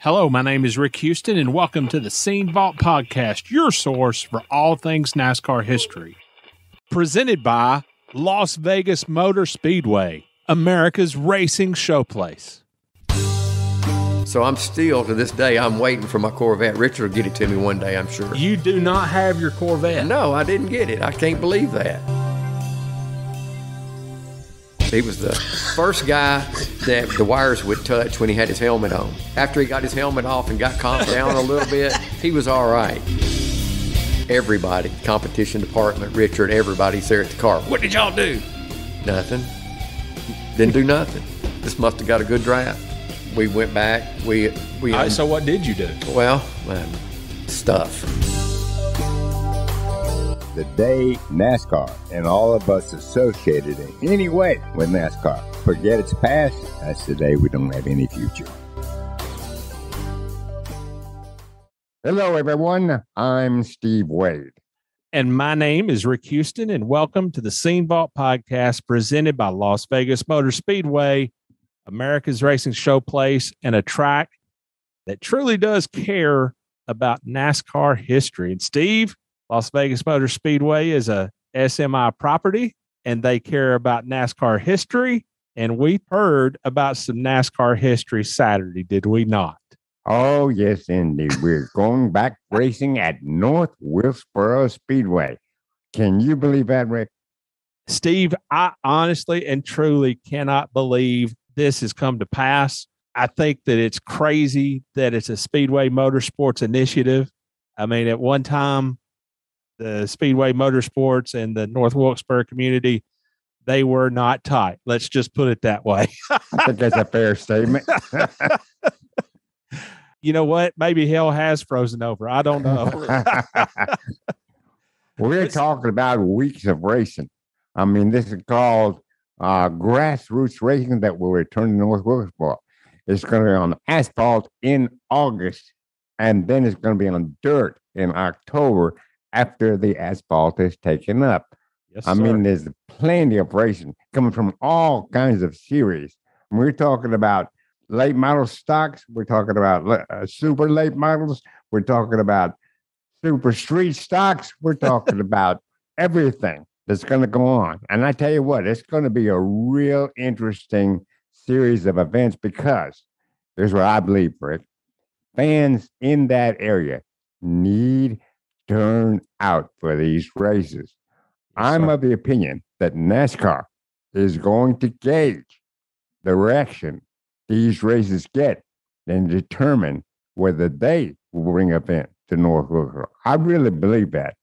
Hello, my name is Rick Houston, and welcome to the Scene Vault Podcast, your source for all things NASCAR history. Presented by Las Vegas Motor Speedway, America's racing showplace. So I'm still, to this day, I'm waiting for my Corvette. Richard will get it to me one day, I'm sure. You do not have your Corvette? No, I didn't get it. I can't believe that. He was the first guy that the wires would touch when he had his helmet on. After he got his helmet off and got calmed down a little bit, he was all right. Everybody, competition department, Richard, everybody's there at the car. What did y'all do? Nothing. Didn't do nothing. This must have got a good draft. We went back. So what did you do? Well, stuff. The day NASCAR and all of us associated in any way with NASCAR forget its past, that's the day we don't have any future. Hello, everyone. I'm Steve Wade. And my name is Rick Houston, and welcome to the Scene Vault Podcast presented by Las Vegas Motor Speedway, America's racing showplace, and a track that truly does care about NASCAR history. And Steve, Las Vegas Motor Speedway is a SMI property, and they care about NASCAR history. And we heard about some NASCAR history Saturday, did we not? Oh, yes, indeed. We're going back racing at North Wilkesboro Speedway. Can you believe that, Rick? Steve, I honestly and truly cannot believe this has come to pass. I think that it's crazy that it's a Speedway Motorsports initiative. I mean, at one time, the Speedway Motorsports and the North Wilkesboro community, they were not tight. Let's just put it that way. I think that's a fair statement. You know what? Maybe hell has frozen over. I don't know. We're talking about weeks of racing. I mean, this is called grassroots racing that will return to North Wilkesboro. It's going to be on asphalt in August, and then it's going to be on dirt in October after the asphalt is taken up. Yes, I mean, there's plenty of racing coming from all kinds of series. We're talking about late model stocks. We're talking about super late models. We're talking about super street stocks. We're talking about everything that's going to go on. And I tell you what, it's going to be a real interesting series of events because here's what I believe, Rick. Fans in that area need turn out for these races. I'm of the opinion that NASCAR is going to gauge the direction these races get and determine whether they will bring an event to North Wilkesboro. I really believe that.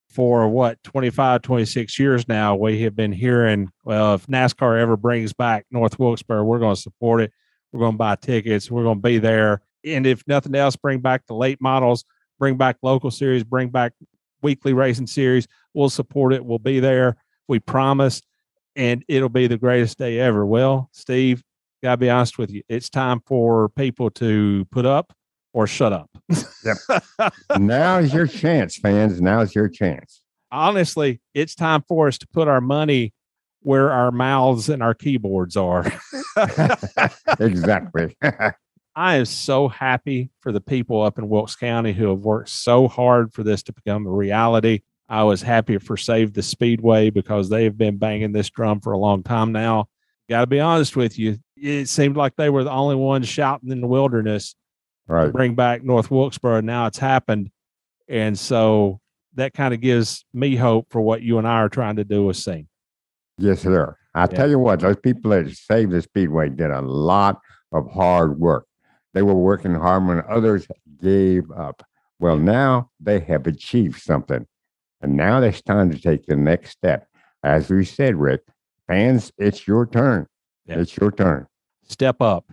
For 25, 26 years now, we have been hearing, well, if NASCAR ever brings back North Wilkesboro, we're going to support it. We're going to buy tickets. We're going to be there. And if nothing else, bring back the late models, bring back local series, bring back weekly racing series. We'll support it. We'll be there. We promise. And it'll be the greatest day ever. Well, Steve, got to be honest with you. It's time for people to put up or shut up. Yep. Now's your chance, fans. Now's your chance. Honestly, it's time for us to put our money where our mouths and our keyboards are. Exactly. I am so happy for the people up in Wilkes County who have worked so hard for this to become a reality. I was happy for Save the Speedway because they have been banging this drum for a long time now. Got to be honest with you. It seemed like they were the only ones shouting in the wilderness to bring back North Wilkesboro. Now it's happened. And so that kind of gives me hope for what you and I are trying to do with Scene. Yes, sir. I tell you what, those people that Save the Speedway did a lot of hard work. They were working hard when others gave up. Well, now they have achieved something. And now it's time to take the next step. As we said, Rick, fans, it's your turn. Yeah. It's your turn. Step up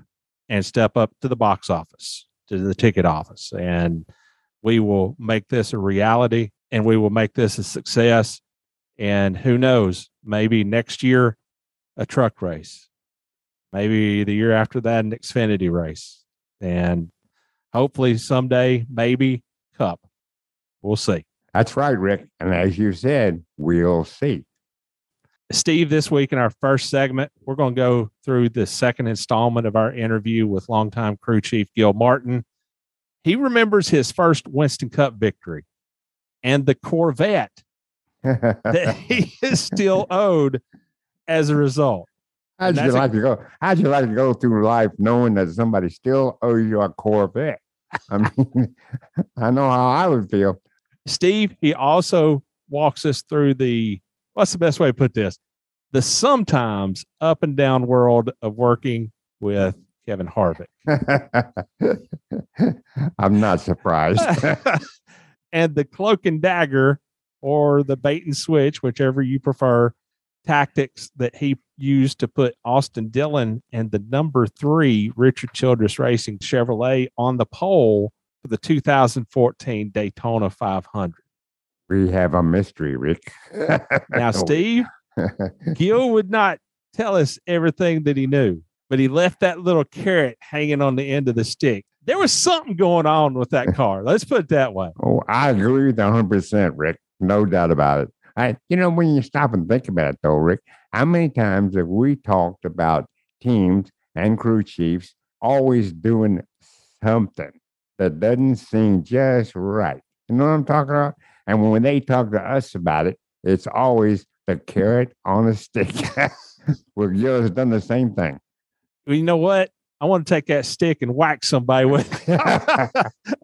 and step up to the box office, to the ticket office. And we will make this a reality and we will make this a success. And who knows, maybe next year, a truck race. Maybe the year after that, an Xfinity race. And hopefully someday, maybe Cup. We'll see. That's right, Rick. And as you said, we'll see. Steve, this week in our first segment, we're going to go through the second installment of our interview with longtime crew chief Gil Martin. He remembers his first Winston Cup victory and the Corvette that he is still owed as a result. How'd you like to go through life knowing that somebody still owes you a Corvette? I mean, I know how I would feel. Steve, he also walks us through what's the best way to put this? The sometimes up and down world of working with Kevin Harvick. I'm not surprised. And the cloak and dagger, or the bait and switch, whichever you prefer, tactics that he used to put Austin Dillon and the number 3 Richard Childress Racing Chevrolet on the pole for the 2014 Daytona 500. We have a mystery, Rick. Now, Steve, Gil would not tell us everything that he knew, but he left that little carrot hanging on the end of the stick. There was something going on with that car. Let's put it that way. Oh, I agree with 100%, Rick. No doubt about it. When you stop and think about it, though, Rick, how many times have we talked about teams and crew chiefs always doing something that doesn't seem just right? You know what I'm talking about? And when they talk to us about it, it's always the carrot on a stick. Well, Gil has done the same thing. Well, you know what? I want to take that stick and whack somebody with it.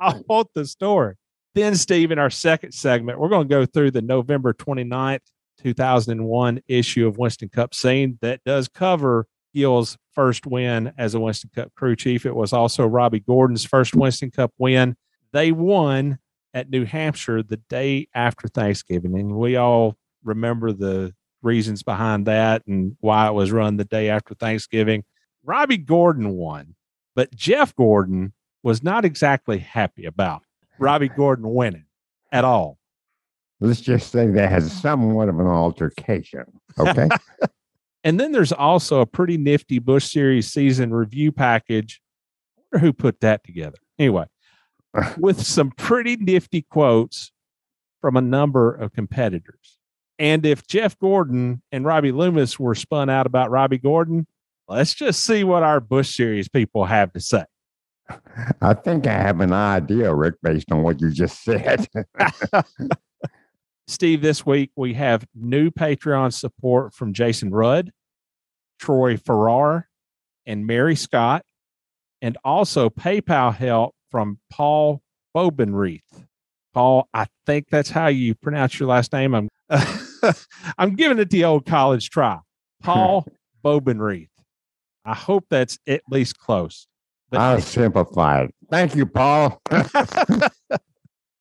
I want the story. Then, Steve, in our second segment, we're going to go through the November 29th, 2001 issue of Winston Cup Scene that does cover Gil's first win as a Winston Cup crew chief. It was also Robby Gordon's first Winston Cup win. They won at New Hampshire the day after Thanksgiving, and we all remember the reasons behind that and why it was run the day after Thanksgiving. Robby Gordon won, but Jeff Gordon was not exactly happy about Robby Gordon winning at all. Let's just say they had somewhat of an altercation. Okay. And then there's also a pretty nifty Busch Series season review package. I wonder who put that together. Anyway, with some pretty nifty quotes from a number of competitors. And if Jeff Gordon and Robbie Loomis were spun out about Robby Gordon, let's just see what our Busch Series people have to say. I think I have an idea, Rick, based on what you just said. Steve, this week we have new Patreon support from Jason Rudd, Troy Farrar, and Mary Scott, and also PayPal help from Paul Bobenreith. Paul, I think that's how you pronounce your last name. I'm giving it the old college try. Paul Bobenreith. I hope that's at least close. But I'll simplify it. Thank you, Paul.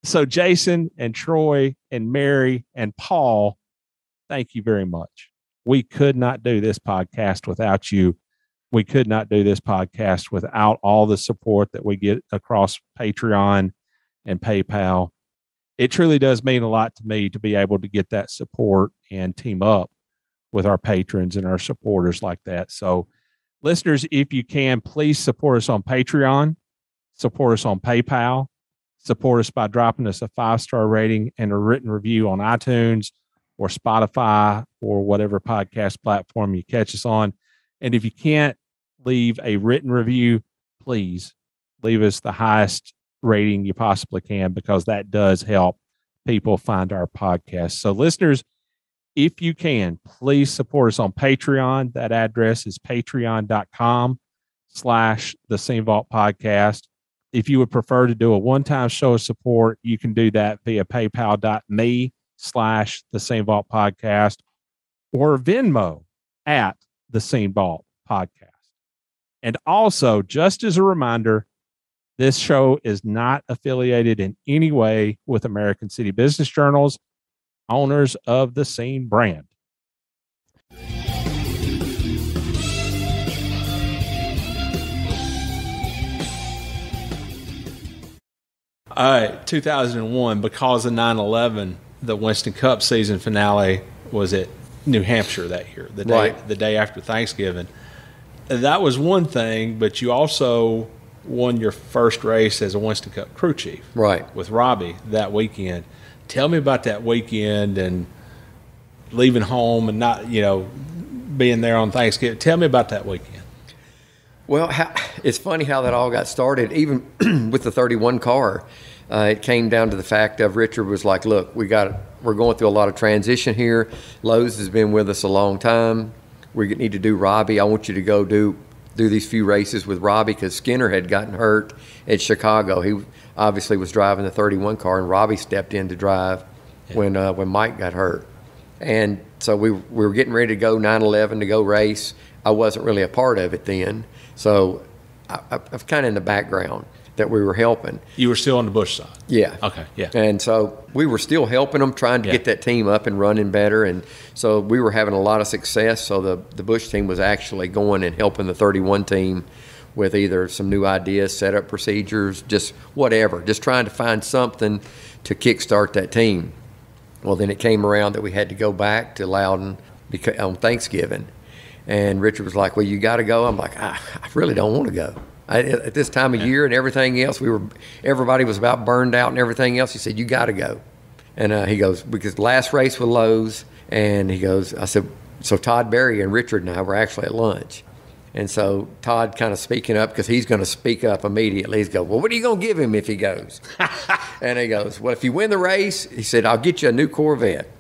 So Jason and Troy and Mary and Paul, thank you very much. We could not do this podcast without you. We could not do this podcast without all the support that we get across Patreon and PayPal. It truly does mean a lot to me to be able to get that support and team up with our patrons and our supporters like that. So listeners, if you can, please support us on Patreon, support us on PayPal, support us by dropping us a 5-star rating and a written review on iTunes or Spotify or whatever podcast platform you catch us on. And if you can't leave a written review, please leave us the highest rating you possibly can, because that does help people find our podcast. So listeners, if you can, please support us on Patreon. That address is patreon.com/The Scene Vault Podcast. If you would prefer to do a one-time show of support, you can do that via paypal.me/The Scene Vault Podcast or Venmo at The Scene Vault Podcast. And also, just as a reminder, this show is not affiliated in any way with American City Business Journals, owners of the Scene brand. All right, 2001, because of 9/11, the Winston Cup season finale was at New Hampshire that year, the day after Thanksgiving. That was one thing, but you also won your first race as a Winston Cup crew chief, right, with Robby that weekend. Tell me about that weekend and leaving home and not, being there on Thanksgiving. Tell me about that weekend. Well, it's funny how that all got started. Even with the 31 car, it came down to the fact of Richard was like, look, we're going through a lot of transition here. Lowe's has been with us a long time. We need to do Robby. I want you to go do these few races with Robby, because Skinner had gotten hurt at Chicago. He obviously was driving the 31 car, and Robby stepped in to drive when Mike got hurt. And so we were getting ready to go 9/11 to go race. I wasn't really a part of it then, so I was kind of in the background that we were helping. You were still on the Busch side? Yeah. Okay, yeah. And so we were still helping them, trying to get that team up and running better. And so we were having a lot of success. So the Busch team was actually going and helping the 31 team with either some new ideas, setup procedures, just whatever, just trying to find something to kickstart that team. Well, then it came around that we had to go back to Loudon on Thanksgiving. And Richard was like, well, you got to go. I'm like, I really don't want to go. At this time of year and everything else, everybody was about burned out and everything else. He said, you got to go. And he goes, because last race with Lowe's, and he goes, I said, so Todd Berry and Richard and I were actually at lunch. And so Todd kind of speaking up, because he's going to speak up immediately. He's going, well, what are you going to give him if he goes? And he goes, well, if you win the race, he said, I'll get you a new Corvette.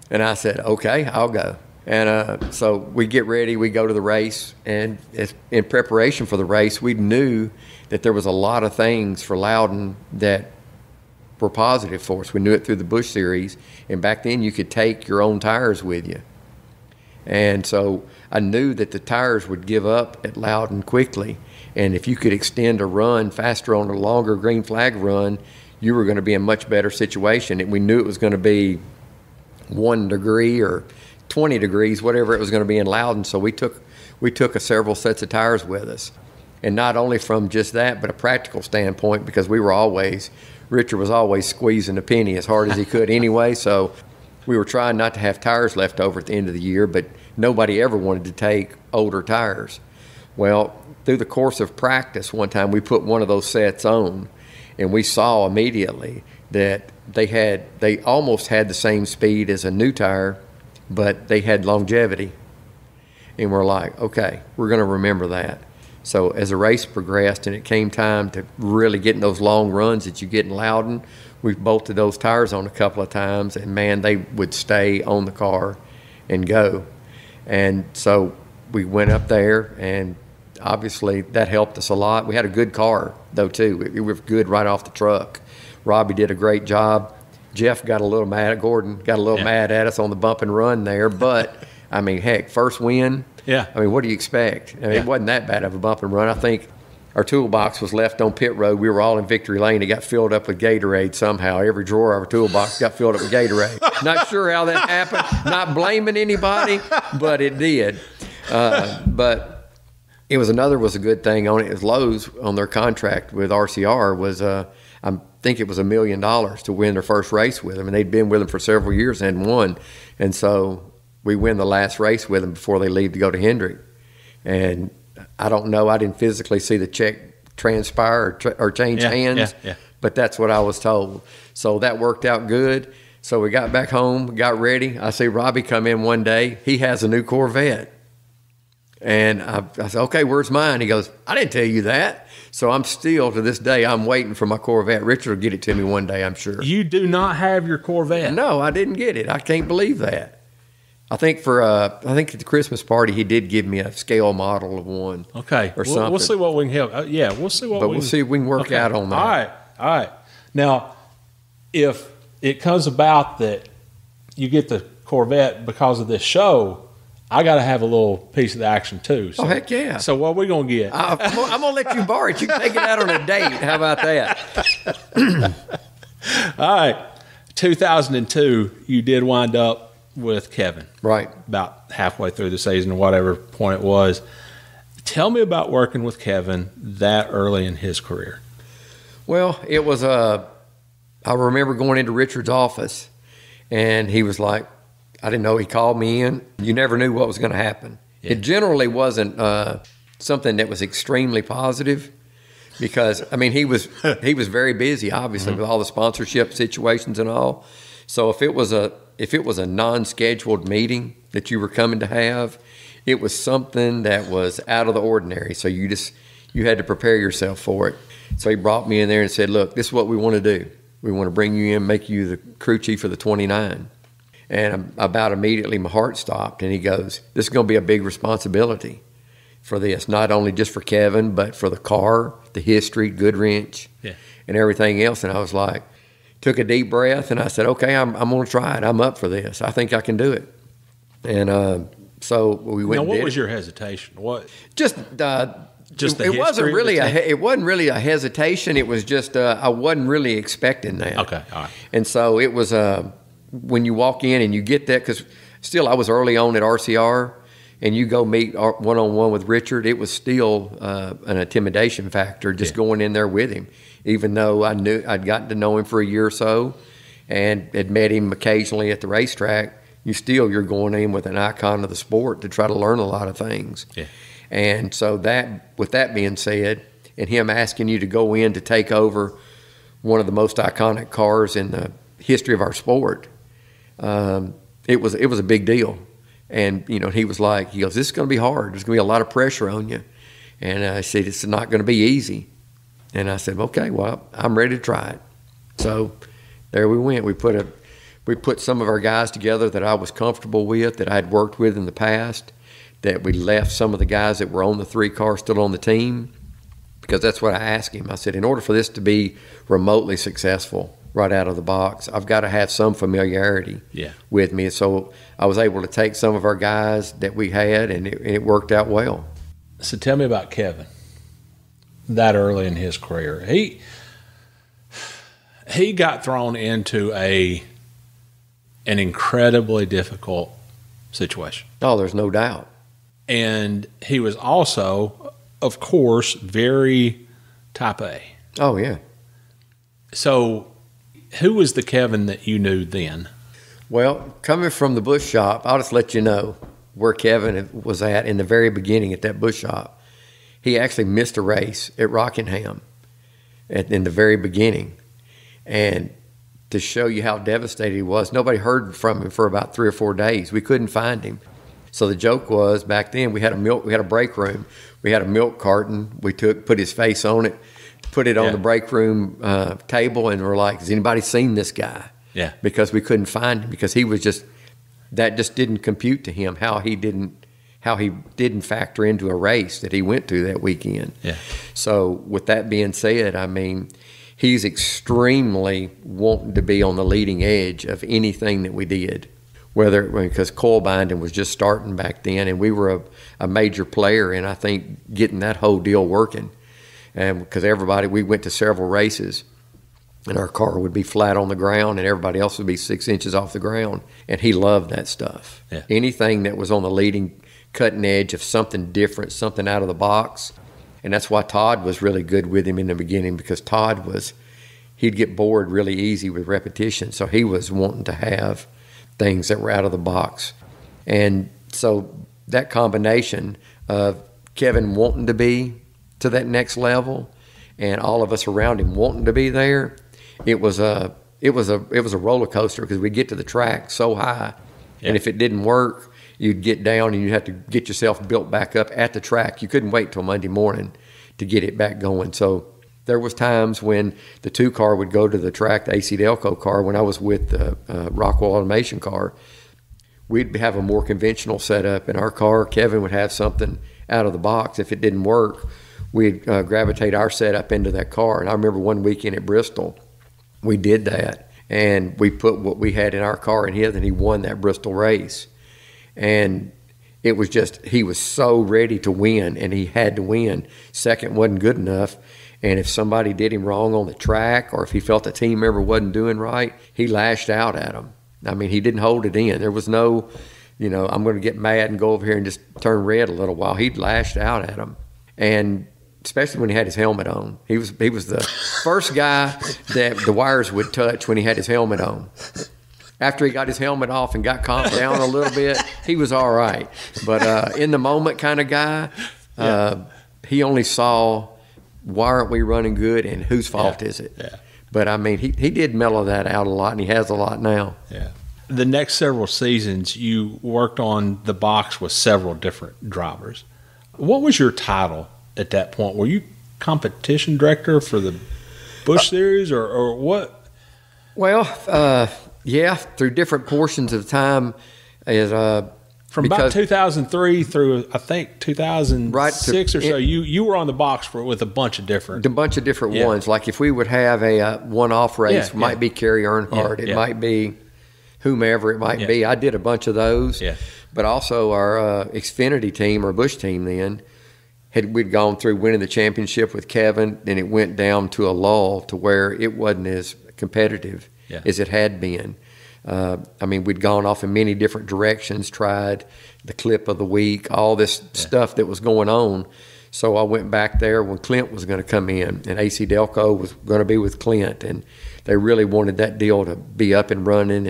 And I said, okay, I'll go. And so we get ready, we go to the race, and in preparation for the race, we knew that there was a lot of things for Loudon that were positive for us. We knew it through the Busch Series, and back then you could take your own tires with you. And so I knew that the tires would give up at Loudon quickly, and if you could extend a run faster on a longer green flag run, you were going to be in a much better situation. And we knew it was going to be 1 degree or 20 degrees, whatever it was going to be in Loudon. So we took several sets of tires with us. And not only from just that, but a practical standpoint, because Richard was always squeezing a penny as hard as he could anyway. So we were trying not to have tires left over at the end of the year, but nobody ever wanted to take older tires. Well, through the course of practice, one time we put one of those sets on, and we saw immediately that they almost had the same speed as a new tire, but they had longevity. And we're like, okay, we're going to remember that. So as the race progressed and it came time to really getting those long runs that you get in Loudon, we bolted those tires on a couple of times, and man, they would stay on the car and go. And so we went up there, and obviously that helped us a lot. We had a good car, though, too. We were good right off the truck. Robby did a great job. Jeff got a little mad at Gordon, mad at us on the bump and run there. But, I mean, heck, first win. Yeah. I mean, what do you expect? I mean, it wasn't that bad of a bump and run. I think our toolbox was left on pit road. We were all in victory lane. It got filled up with Gatorade somehow. Every drawer of our toolbox got filled up with Gatorade. Not sure how that happened. Not blaming anybody, but it did. But it was a good thing on it. It was Lowe's on their contract with RCR was I think it was $1 million to win their first race with them, and they'd been with them for several years and hadn't won. And so we win the last race with them before they leave to go to Hendrick. And I don't know, I didn't physically see the check transpire or change hands, but that's what I was told. So that worked out good. So we got back home, got ready. I see Robby come in one day. He has a new Corvette. And I said, okay, where's mine? He goes, I didn't tell you that. So I'm still, to this day, I'm waiting for my Corvette. Richard will get it to me one day, I'm sure. You do not have your Corvette? No, I didn't get it. I can't believe that. I think at the Christmas party, he did give me a scale model of one. Okay. Or something. We'll see what we can help. We'll see what we'll see if we can work out on that. All right. Now, if it comes about that you get the Corvette because of this show, I got to have a little piece of the action too. So, heck yeah. So what are we going to get? I'm going to let you borrow it. You can take it out on a date. How about that? All right. 2002, you did wind up with Kevin. Right. About halfway through the season or whatever point it was. Tell me about working with Kevin that early in his career. Well, it was I remember going into Richard's office, and he was like, I didn't know, he called me in. You never knew what was going to happen. Yeah. It generally wasn't something that was extremely positive because, I mean, he was very busy, obviously, with all the sponsorship situations and all. So if it was a non-scheduled meeting that you were coming to have, It was something that was out of the ordinary. So you had to prepare yourself for it. So he brought me in there and said, look, this is what we want to do. We want to bring you in, make you the crew chief for the 29. And about immediately my heart stopped, and he goes, this is going to be a big responsibility for this, not only just for Kevin, but for the car, the history, Goodwrench, and everything else. And I was like, took a deep breath, and I said, okay, I'm going to try it. I'm up for this. I think I can do it. And so we went. Now, what was your hesitation? What? Just it wasn't really a hesitation. It was just I wasn't really expecting that. Okay, all right. And so it was when you walk in and you get that, because still I was early on at RCR, and you go meet one-on-one with Richard, it was still an intimidation factor just going in there with him, even though I'd gotten to know him for a year or so and had met him occasionally at the racetrack. You're going in with an icon of the sport to try to learn a lot of things. Yeah. And so with that being said, and him asking you to go in to take over one of the most iconic cars in the history of our sport, it was a big deal. And, he was like, he goes, this is going to be hard. There's going to be a lot of pressure on you. And I said, it's not going to be easy. And I said, okay, well, I'm ready to try it. So there we went. We put some of our guys together that I was comfortable with, that I had worked with in the past, that we left some of the guys that were on the 3 car still on the team, because that's what I asked him. I said, in order for this to be remotely successful right out of the box, I've got to have some familiarity with me. So I was able to take some of our guys that we had, and it worked out well. So tell me about Kevin that early in his career. He got thrown into an incredibly difficult situation. Oh, there's no doubt. And he was also, of course, very type A. Oh, yeah. So who was the Kevin that you knew then? Well, coming from the bush shop, I'll just let you know where Kevin was at in the very beginning at that bush shop. He actually missed a race at Rockingham in the very beginning. And to show you how devastated he was, nobody heard from him for about 3 or 4 days. We couldn't find him. So the joke was, back then we had a break room. We had a milk carton. We put his face on it, put it on the break room table, and we're like, has anybody seen this guy? Yeah. Because we couldn't find him, because he was that just didn't compute to him how he didn't factor into a race that he went to that weekend. Yeah. So with that being said, I mean, he's extremely wanting to be on the leading edge of anything that we did. Because coil binding was just starting back then, and we were a major player in, I think, getting that whole deal working. And because we went to several races, and our car would be flat on the ground, and everybody else would be 6 inches off the ground. And he loved that stuff. Yeah. Anything that was on the leading, cutting edge of something different, something out of the box. And that's why Todd was really good with him in the beginning, because he'd get bored really easy with repetition. So he was wanting to have things that were out of the box. And so that combination of Kevin wanting to be to that next level and all of us around him wanting to be there, it was a roller coaster, because we'd get to the track so high, and if it didn't work, you'd get down and you'd have to get yourself built back up at the track. You couldn't wait till Monday morning to get it back going. So there was times when the 2 car would go to the track, the AC Delco car, when I was with the Rockwell Automation car. We'd have a more conventional setup in our car. Kevin would have something out of the box. If it didn't work, we'd gravitate our setup into that car. And I remember one weekend at Bristol, we did that. And we put what we had in our car in his, and he won that Bristol race. And it was just, he was so ready to win, and he had to win. Second wasn't good enough. And if somebody did him wrong on the track, or if he felt a team member wasn't doing right, he lashed out at them. I mean, he didn't hold it in. There was no, I'm going to get mad and go over here and just turn red a little while. He'd lashed out at them. And especially when he had his helmet on. He was the first guy that the wires would touch when he had his helmet on. After he got his helmet off and got calmed down a little bit, he was all right. But in the moment kind of guy, he only saw, why aren't we running good, and whose fault is it? Yeah. But I mean, he did mellow that out a lot, and he has a lot now. Yeah. the next several seasons, you worked on the box with several different drivers. What was your title at that point? Were you competition director for the Busch Series or what? Well, yeah, through different portions of the time. From about 2003 through, I think, 2006 or so, you were on the box with a bunch of different ones. Like if we would have a one-off race, it might be Kerry Earnhardt, it might be whomever it might be. I did a bunch of those. Yeah. But also our Xfinity team, or Busch team then, we'd gone through winning the championship with Kevin, and it went down to a lull to where it wasn't as competitive as it had been. I mean, we'd gone off in many different directions, tried the clip of the week, all this stuff that was going on. So I went back there when Clint was going to come in, and AC Delco was going to be with Clint, and they really wanted that deal to be up and running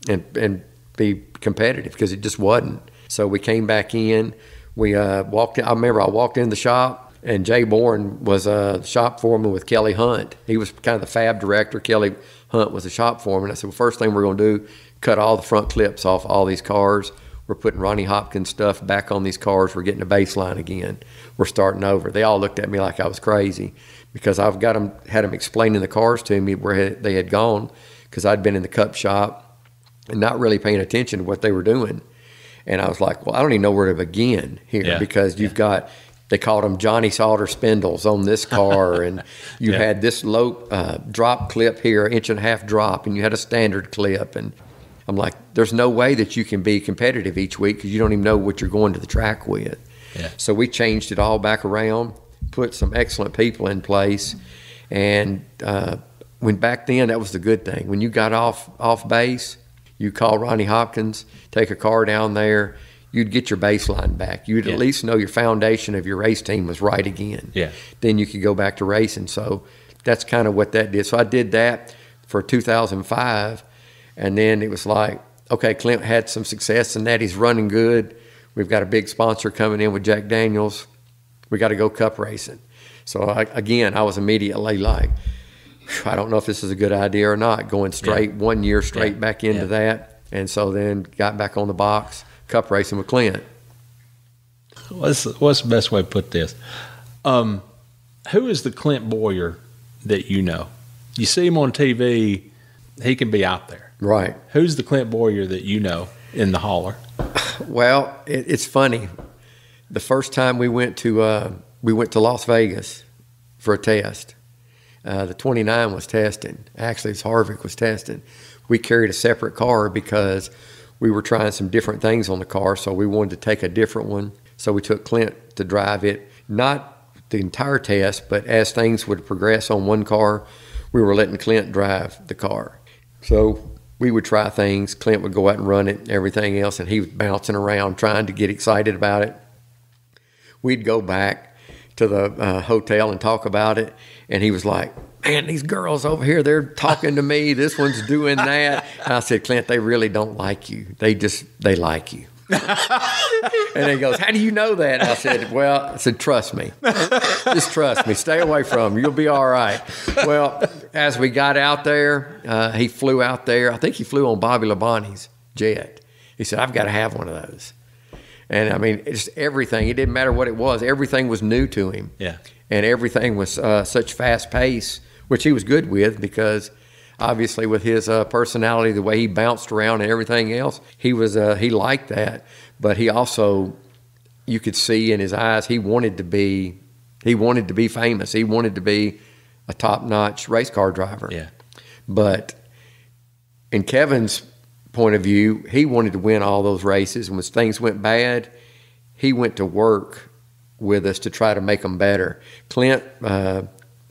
and be competitive, because it just wasn't. So we came back in. We walked in. I remember I walked in the shop, and Jay Bourne was a shop foreman with Kelly Hunt. He was kind of the fab director. Kelly Hunt was a shop foreman. I said, well, first thing we're going to do, cut all the front clips off all these cars. We're putting Ronnie Hopkins stuff back on these cars. We're getting a baseline again. We're starting over. They all looked at me like I was crazy, because I've got them, had them explaining the cars to me where they had gone, because I'd been in the Cup shop and not really paying attention to what they were doing. And I was like, well, I don't even know where to begin here, because you've got, they called them Johnny Sauter spindles on this car, and you had this low drop clip here, 1.5 inch drop, and you had a standard clip. And I'm like, there's no way that you can be competitive each week, because you don't even know what you're going to the track with. Yeah. So we changed it all back around, put some excellent people in place, and when back then, that was the good thing. When you got off base, you call Ronnie Hopkins, take a car down there, you'd get your baseline back. You'd at least know your foundation of your race team was right again. Yeah. Then you could go back to racing. So that's kind of what that did. So I did that for 2005, and then it was like, okay, Clint had some success in that. He's running good. We've got a big sponsor coming in with Jack Daniels. We got to go Cup racing. So I was immediately like, I don't know if this is a good idea or not, going straight 1 year straight back into that. And so then got back on the box, Cup racing with Clint. What's the best way to put this? Who is the Clint Boyer that you know? You see him on TV, he can be out there. Right. Who's the Clint Boyer that you know in the hauler? Well, it's funny. The first time we went to Las Vegas for a test. The 29 was testing. Actually, Harvick was testing. We carried a separate car because we were trying some different things on the car, so we wanted to take a different one. So we took Clint to drive it, not the entire test, but as things would progress on one car, we were letting Clint drive the car. So we would try things. Clint would go out and run it and everything else, and he was bouncing around trying to get excited about it. We'd go back to the hotel and talk about it, and he was like, man, these girls over here, they're talking to me, this one's doing that. And I said, Clint, they really don't like you, they like you. And he goes, how do you know that? And I said, trust me, just trust me, stay away from him, you'll be all right. Well, as we got out there, he flew out there. I think he flew on Bobby Labonte's jet. He said, I've got to have one of those. And I mean, it's everything. It didn't matter what it was. Everything was new to him. Yeah. And everything was such fast pace, which he was good with, because obviously with his personality, the way he bounced around and everything else, he liked that. But he also, you could see in his eyes, he wanted to be famous. He wanted to be a top-notch race car driver. Yeah. But in Kevin's point of view, he wanted to win all those races, and when things went bad, he went to work with us to try to make them better. Clint,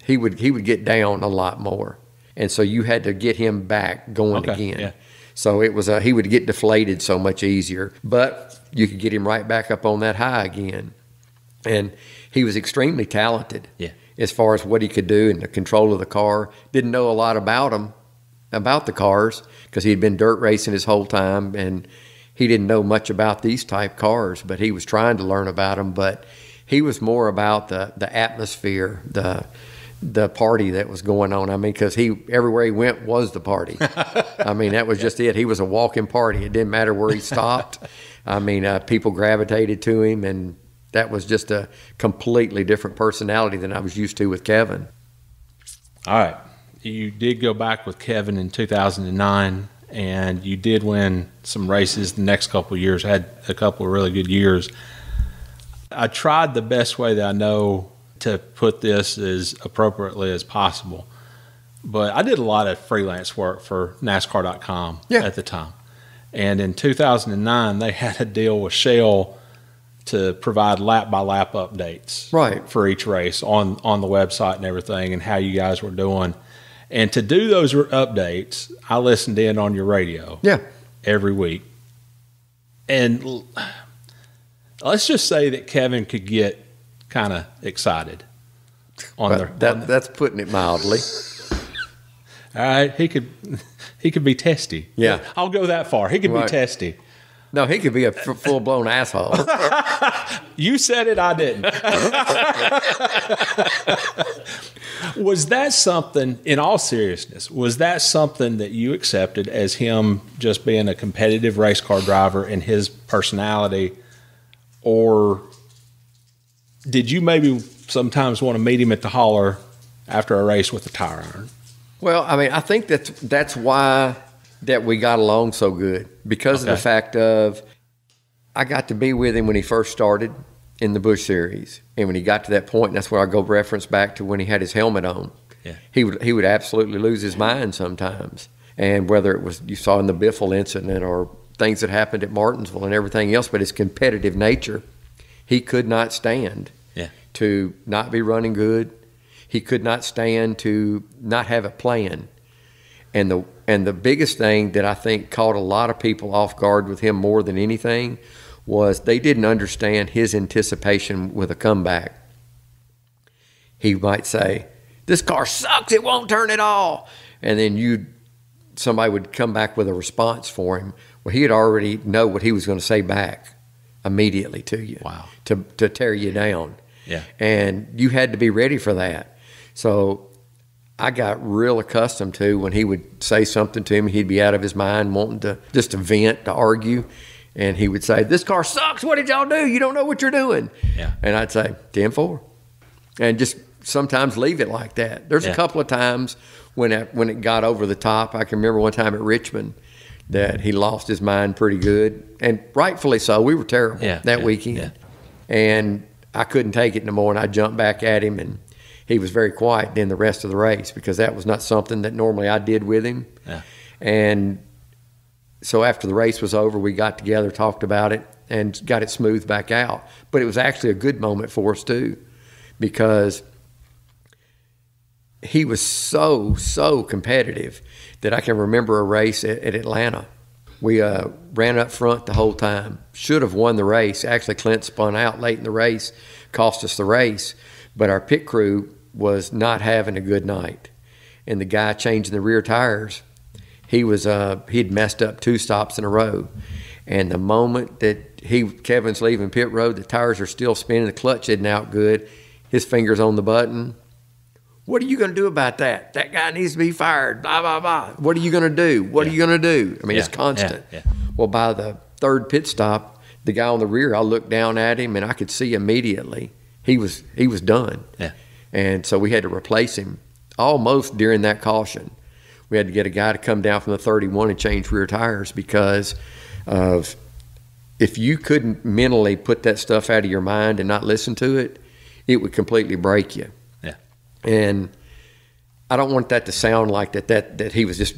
he would get down a lot more, and so you had to get him back going again. Yeah. So it was he would get deflated so much easier, but you could get him right back up on that high again. And he was extremely talented as far as what he could do and the control of the car. Didn't know a lot about the cars, because he had been dirt racing his whole time, and he didn't know much about these type cars, but he was trying to learn about them. But he was more about the atmosphere, the party that was going on. I mean, because everywhere he went was the party. I mean, that was just it. He was a walking party. It didn't matter where he stopped. I mean, people gravitated to him, and that was just a completely different personality than I was used to with Kevin. All right. You did go back with Kevin in 2009, and you did win some races the next couple of years, had a couple of really good years. I tried the best way that I know to put this as appropriately as possible, but I did a lot of freelance work for NASCAR.com at the time. And in 2009, they had a deal with Shell to provide lap-by-lap updates for each race on the website and everything, and how you guys were doing. And to do those updates, I listened in on your radio every week. And let's just say that Kevin could get kind of excited. That's putting it mildly. All right, he could be testy. Yeah. I'll go that far. He could be testy. No, he could be a full-blown asshole. You said it, I didn't. Was that something, in all seriousness, was that something that you accepted as him just being a competitive race car driver and his personality? Or did you maybe sometimes want to meet him at the holler after a race with a tire iron? Well, I mean, I think that's why that we got along so good, because of the fact of I got to be with him when he first started in the Busch Series, and when he got to that point, that's where I go reference back to when he had his helmet on. Yeah. He would absolutely lose his mind sometimes, and whether it was you saw in the Biffle incident or things that happened at Martinsville and everything else, but his competitive nature, he could not stand to not be running good. He could not stand to not have a plan. And the biggest thing that I think caught a lot of people off guard with him more than anything was they didn't understand his anticipation with a comeback. He might say, "This car sucks, it won't turn at all." And then somebody would come back with a response for him. Well, he'd already know what he was going to say back immediately to you. Wow. To tear you down. Yeah. And you had to be ready for that. So I got real accustomed to when he would say something to me, he'd be out of his mind wanting to vent, to argue. And he would say, "This car sucks. What did y'all do? You don't know what you're doing." Yeah. And I'd say, 10-4. And just sometimes leave it like that. There's a couple of times when it got over the top. I can remember one time at Richmond that he lost his mind pretty good. And rightfully so. We were terrible that weekend. Yeah. And I couldn't take it no more. And I jumped back at him, and he was very quiet then the rest of the race, because that was not something that normally I did with him. Yeah. And so after the race was over, we got together, talked about it, and got it smoothed back out. But it was actually a good moment for us too, because he was so competitive that I can remember a race at Atlanta. We ran up front the whole time. Should have won the race. Actually, Clint spun out late in the race, cost us the race. But our pit crew was not having a good night. And the guy changing the rear tires, he'd messed up 2 stops in a row. And the moment that Kevin's leaving pit road, the tires are still spinning, the clutch isn't out good, his finger's on the button. "What are you going to do about that? That guy needs to be fired, blah, blah, blah. What are you going to do? What are you going to do?" I mean, it's constant. Yeah. Well, by the 3rd pit stop, the guy on the rear, I looked down at him, and I could see immediately he was done. Yeah. And so we had to replace him almost during that caution. We had to get a guy to come down from the 31 and change rear tires, because of if you couldn't mentally put that stuff out of your mind and not listen to it, it would completely break you. Yeah. And I don't want that to sound like that he was just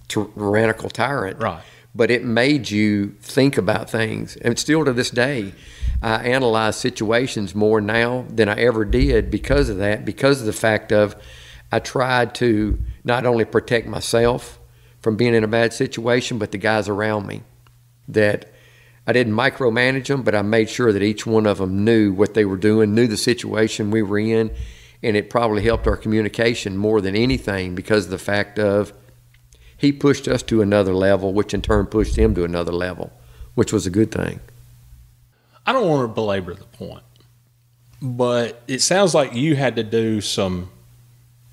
tyrannical tyrant. Right. But it made you think about things. And still to this day, I analyze situations more now than I ever did because of that, because of the fact of I tried to not only protect myself from being in a bad situation, but the guys around me. That I didn't micromanage them, but I made sure that each one of them knew what they were doing, knew the situation we were in, and it probably helped our communication more than anything because of the fact of he pushed us to another level, which in turn pushed him to another level, which was a good thing. I don't want to belabor the point, but it sounds like you had to do some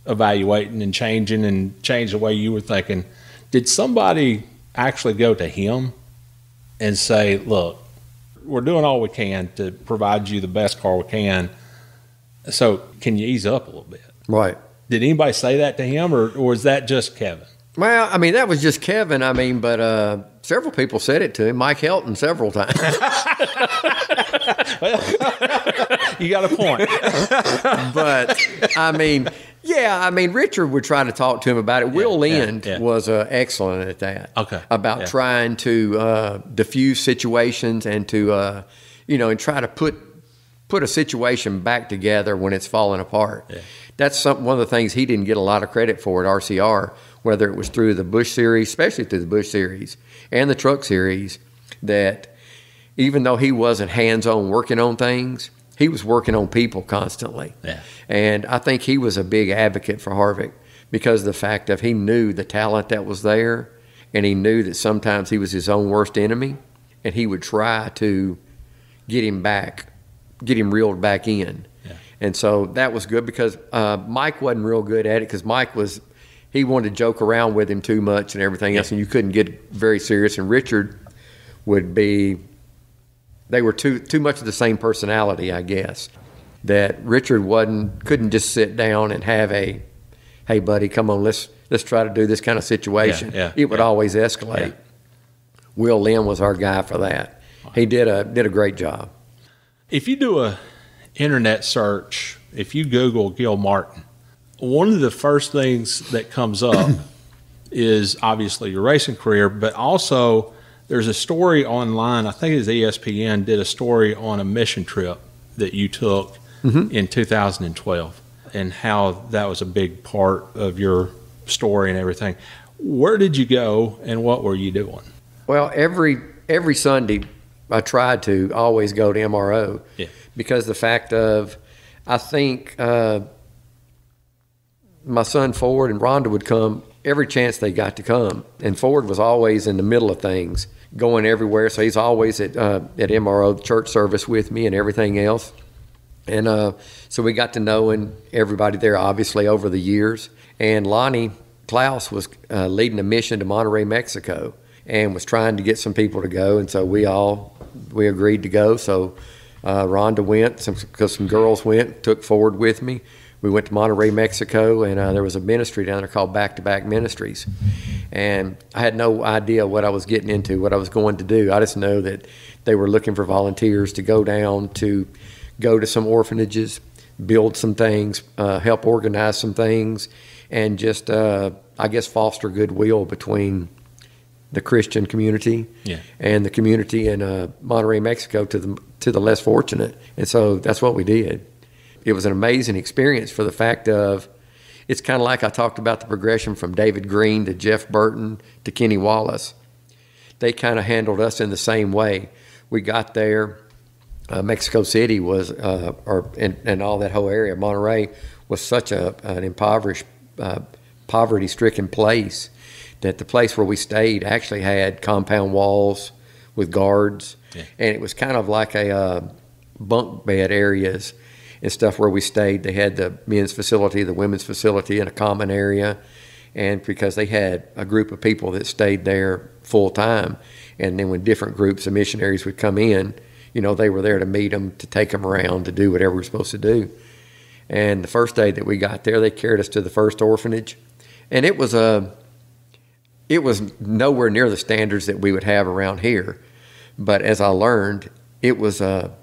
evaluating and changing and change the way you were thinking, did somebody actually go to him and say, look, we're doing all we can to provide you the best car we can, so can you ease up a little bit? Right. Did anybody say that to him, or was that just Kevin? Well, I mean, that was just Kevin. I mean, but several people said it to him. Mike Helton several times. Well, you got a point. But, I mean, yeah, I mean, Richard would try to talk to him about it. Will Lind was excellent at that. Okay. About trying to diffuse situations and to, and try to put a situation back together when it's falling apart. Yeah. That's one of the things he didn't get a lot of credit for at RCR, whether it was through the Busch Series, especially through the Busch Series and the Truck Series, that even though he wasn't hands-on working on things, he was working on people constantly. Yeah. And I think he was a big advocate for Harvick because of the fact that he knew the talent that was there, and he knew that sometimes he was his own worst enemy, and he would try to get him reeled back in. Yeah. And so that was good because Mike wasn't real good at it because he wanted to joke around with him too much and everything else, and you couldn't get very serious. And Richard they were too much of the same personality, I guess, that Richard couldn't just sit down and have hey buddy, come on, let's try to do this kind of situation. It would always escalate. Will Lind was our guy for that. He did a great job. If you do a internet search, if you Google Gil Martin, one of the first things that comes up is obviously your racing career, but also there's a story online, I think it was ESPN, did a story on a mission trip that you took in 2012 and how that was a big part of your story and everything. Where did you go and what were you doing? Well, every Sunday I tried to always go to MRO because the fact of, I think my son Ford and Rhonda would come every chance they got to come. And Ford was always in the middle of things, going everywhere. So he's always at MRO church service with me and everything else. And so we got to knowing everybody there, obviously, over the years. And Lonnie Klaus was leading a mission to Monterrey, Mexico, and was trying to get some people to go. And so we agreed to go. So Rhonda went, because some girls went, took Ford with me. We went to Monterrey, Mexico, and there was a ministry down there called Back to Back Ministries. And I had no idea what I was getting into, what I was going to do. I just know that they were looking for volunteers to go down to go to some orphanages, build some things, help organize some things, and just, I guess, foster goodwill between the Christian community and the community in Monterrey, Mexico to the less fortunate. And so that's what we did. It was an amazing experience for the fact of, it's kind of like I talked about the progression from David Green to Jeff Burton to Kenny Wallace. They kind of handled us in the same way. We got there, Mexico City was, and all that whole area, Monterrey, was such an impoverished, poverty-stricken place that the place where we stayed actually had compound walls with guards, and it was kind of like a bunk bed areas and stuff where we stayed. They had the men's facility, the women's facility in a common area, and because they had a group of people that stayed there full time, and then when different groups of missionaries would come in, they were there to meet them, to take them around, to do whatever we were supposed to do. And the first day that we got there, they carried us to the first orphanage, and it was nowhere near the standards that we would have around here, but as I learned, it was a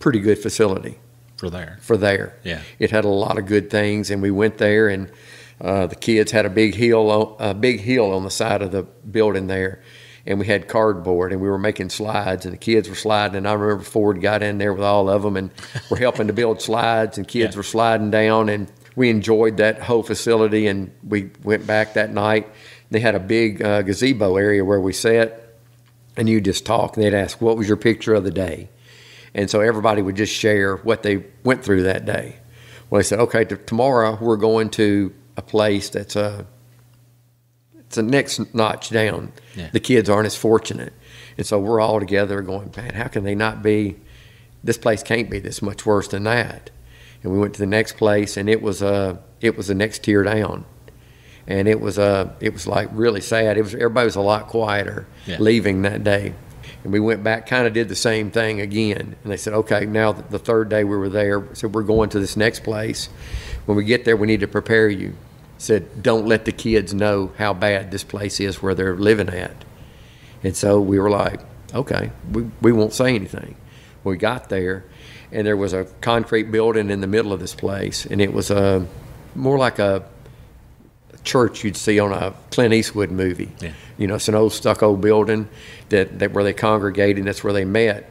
pretty good facility. For there. Yeah. It had a lot of good things, and we went there, and the kids had a big hill on the side of the building there, and we had cardboard, and we were making slides, and the kids were sliding, and I remember Ford got in there with all of them, and we're helping to build slides, and kids were sliding down, and we enjoyed that whole facility, and we went back that night. They had a big gazebo area where we sat, and you just talk, and they'd ask, what was your picture of the day? And so everybody would just share what they went through that day. Well, they said, okay, tomorrow we're going to a place that's it's a next notch down. Yeah. The kids aren't as fortunate. And so we're all together going, man, how can they not be, this place can't be this much worse than that. And we went to the next place, and it was it was the next tier down. And it was like really sad. Everybody was a lot quieter leaving that day. And we went back, kind of did the same thing again. And they said, okay, now the third day we were there, so we're going to this next place. When we get there, we need to prepare you. Said, don't let the kids know how bad this place is where they're living at. And so we were like, okay, we won't say anything. We got there, and there was a concrete building in the middle of this place, and it was more like a church you'd see on a Clint Eastwood movie. Yeah. You know, it's an old stucco building that where they congregated, and that's where they met.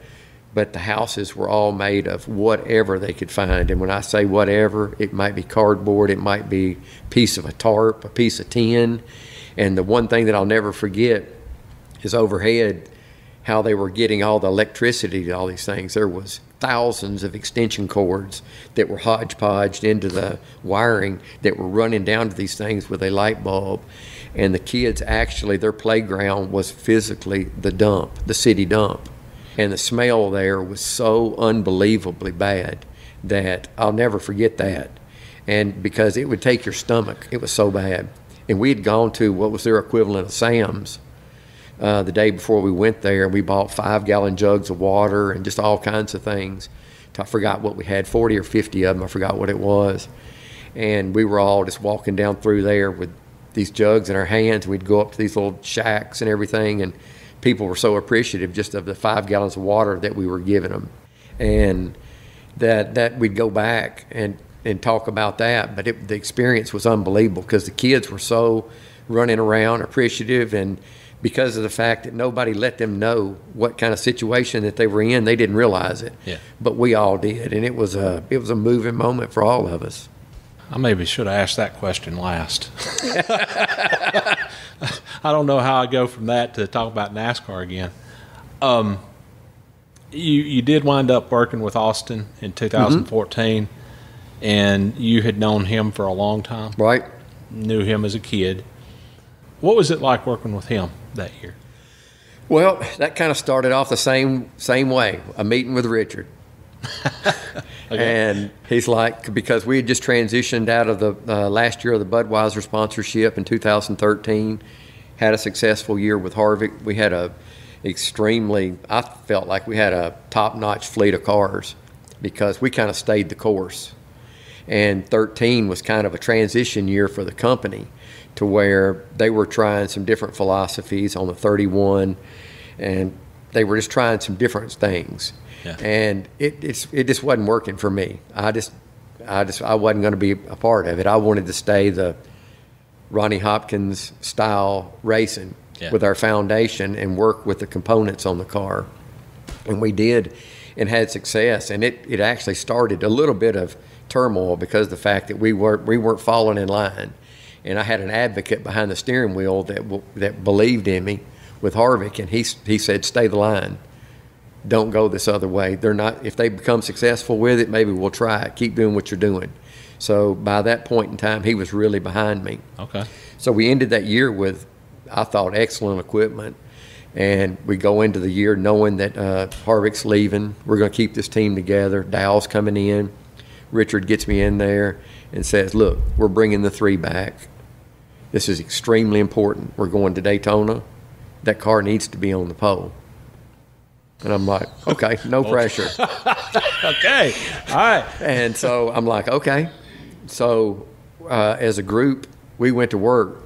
But the houses were all made of whatever they could find. And when I say whatever, it might be cardboard, it might be a piece of a tarp, a piece of tin. And the one thing that I'll never forget is overhead, how they were getting all the electricity to all these things. There was thousands of extension cords that were hodgepodged into the wiring that were running down to these things with a light bulb. And the kids actually, their playground was physically the dump, the city dump. And the smell there was so unbelievably bad that I'll never forget that. And because it would take your stomach, it was so bad. And we had gone to what was their equivalent of Sam's the day before we went there, and we bought 5-gallon jugs of water and just all kinds of things. I forgot what we had, 40 or 50 of them. I forgot what it was. And we were all just walking down through there with these jugs in our hands. We'd go up to these little shacks and everything, and people were so appreciative just of the 5 gallons of water that we were giving them. And that we'd go back and talk about that. But the experience was unbelievable because the kids were so running around, appreciative, and because of the fact that nobody let them know what kind of situation that they were in, they didn't realize it. Yeah. But we all did, and it was a moving moment for all of us. I maybe should have asked that question last. I don't know how I go from that to talk about NASCAR again. You did wind up working with Austin in 2014, and you had known him for a long time. Right. Knew him as a kid. What was it like working with him that year? Well, that kind of started off the same way, a meeting with Richard. And he's like, because we had just transitioned out of the last year of the Budweiser sponsorship in 2013, had a successful year with Harvick. We had I felt like we had a top-notch fleet of cars because we kind of stayed the course. And 13 was kind of a transition year for the company, to where they were trying some different philosophies on the 31, and they were just trying some different things. Yeah. And it just wasn't working for me. I wasn't going to be a part of it. I wanted to stay the Ronnie Hopkins style racing with our foundation and work with the components on the car. And we did and had success. And it actually started a little bit of turmoil because of the fact that we weren't falling in line. And I had an advocate behind the steering wheel that believed in me with Harvick, and he said, stay the line. Don't go this other way. They're not. If they become successful with it, maybe we'll try it. Keep doing what you're doing. So by that point in time, he was really behind me. Okay. So we ended that year with, I thought, excellent equipment. And we go into the year knowing that Harvick's leaving. We're going to keep this team together. Dowell's coming in. Richard gets me in there and says, look, we're bringing the 3 back. This is extremely important. We're going to Daytona. That car needs to be on the pole. And I'm like, okay, no pressure. Okay, all right. And so I'm like, okay. So as a group, we went to work.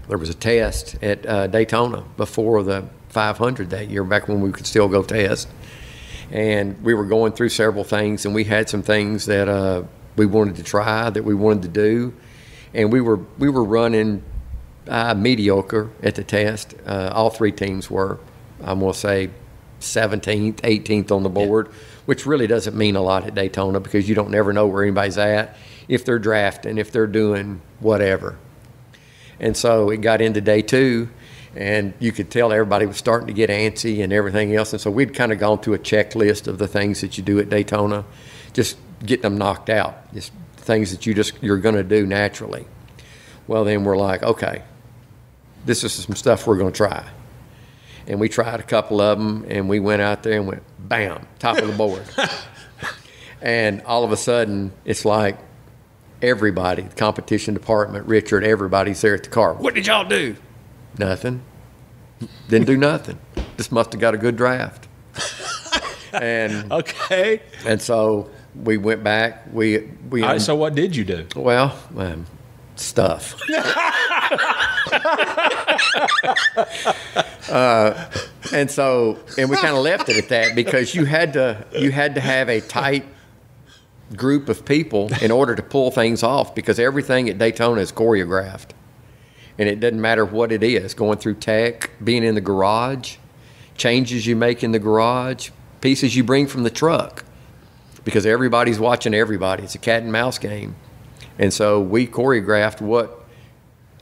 There was a test at Daytona before the 500 that year, back when we could still go test. And we were going through several things, and we had some things that we wanted to try, that we wanted to do. And we were running mediocre at the test. All 3 teams were, I'm going to say, 17th, 18th on the board, which really doesn't mean a lot at Daytona because you don't never know where anybody's at, if they're drafting, if they're doing whatever. And so it got into day 2, and you could tell everybody was starting to get antsy and everything else. And so we'd kind of gone through a checklist of the things that you do at Daytona, just getting them knocked out, just things that you're going to do naturally. Well, then we're like, okay, this is some stuff we're going to try. And we tried a couple of them, and we went out there and went, bam, top of the board. And all of a sudden, it's like Everybody, the competition department, Richard, everybody's there at the car. What did y'all do? Nothing. Didn't do nothing. Just must have got a good draft. And Okay. and so we went back. So what did you do? Well, stuff. And we kind of left it at that because you had to have a tight group of people in order to pull things off, because everything at Daytona is choreographed, and it doesn't matter what it is. Going through tech, being in the garage, changes you make in the garage, pieces you bring from the truck, because everybody's watching everybody. It's a cat and mouse game. And so we choreographed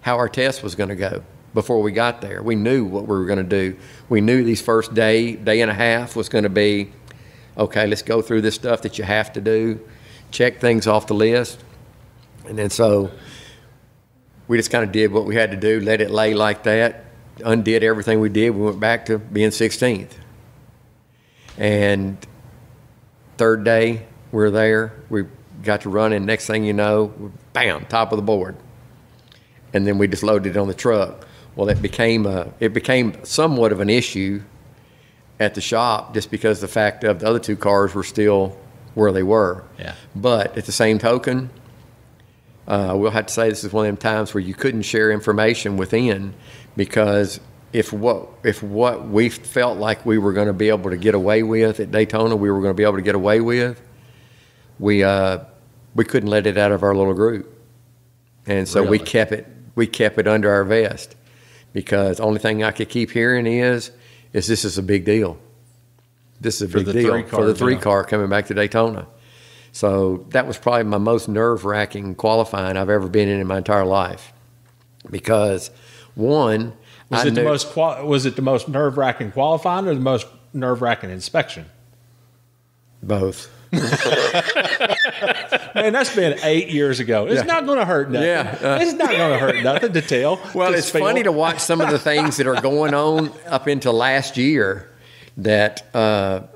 how our test was going to go before we got there. We knew what we were going to do. We knew these first day and a half was going to be, okay, let's go through this stuff that you have to do, check things off the list. And then so we just kind of did what we had to do, let it lay like that, undid everything we did. We went back to being 16th. And third day, we're there. We got to run, and next thing you know, bam, top of the board. And then we just loaded it on the truck. Well, it became somewhat of an issue at the shop just because the fact of the other two cars were still where they were. Yeah. But at the same token, we'll have to say this is one of them times where you couldn't share information within, because if what we felt like we were going to be able to get away with at Daytona, we were going to be able to get away with, we couldn't let it out of our little group. And so Really? we kept it under our vest, because the only thing I could keep hearing is this is a big deal. This is a big deal for the three car coming back to Daytona. So that was probably my most nerve-wracking qualifying I've ever been in my entire life, because one, was it the most nerve-wracking qualifying or the most nerve-wracking inspection? Both. Man, that's been 8 years ago. It's not going to hurt nothing. Yeah, it's not going to hurt nothing to tell. Well, it's funny to watch some of the things that are going on up into last year. That a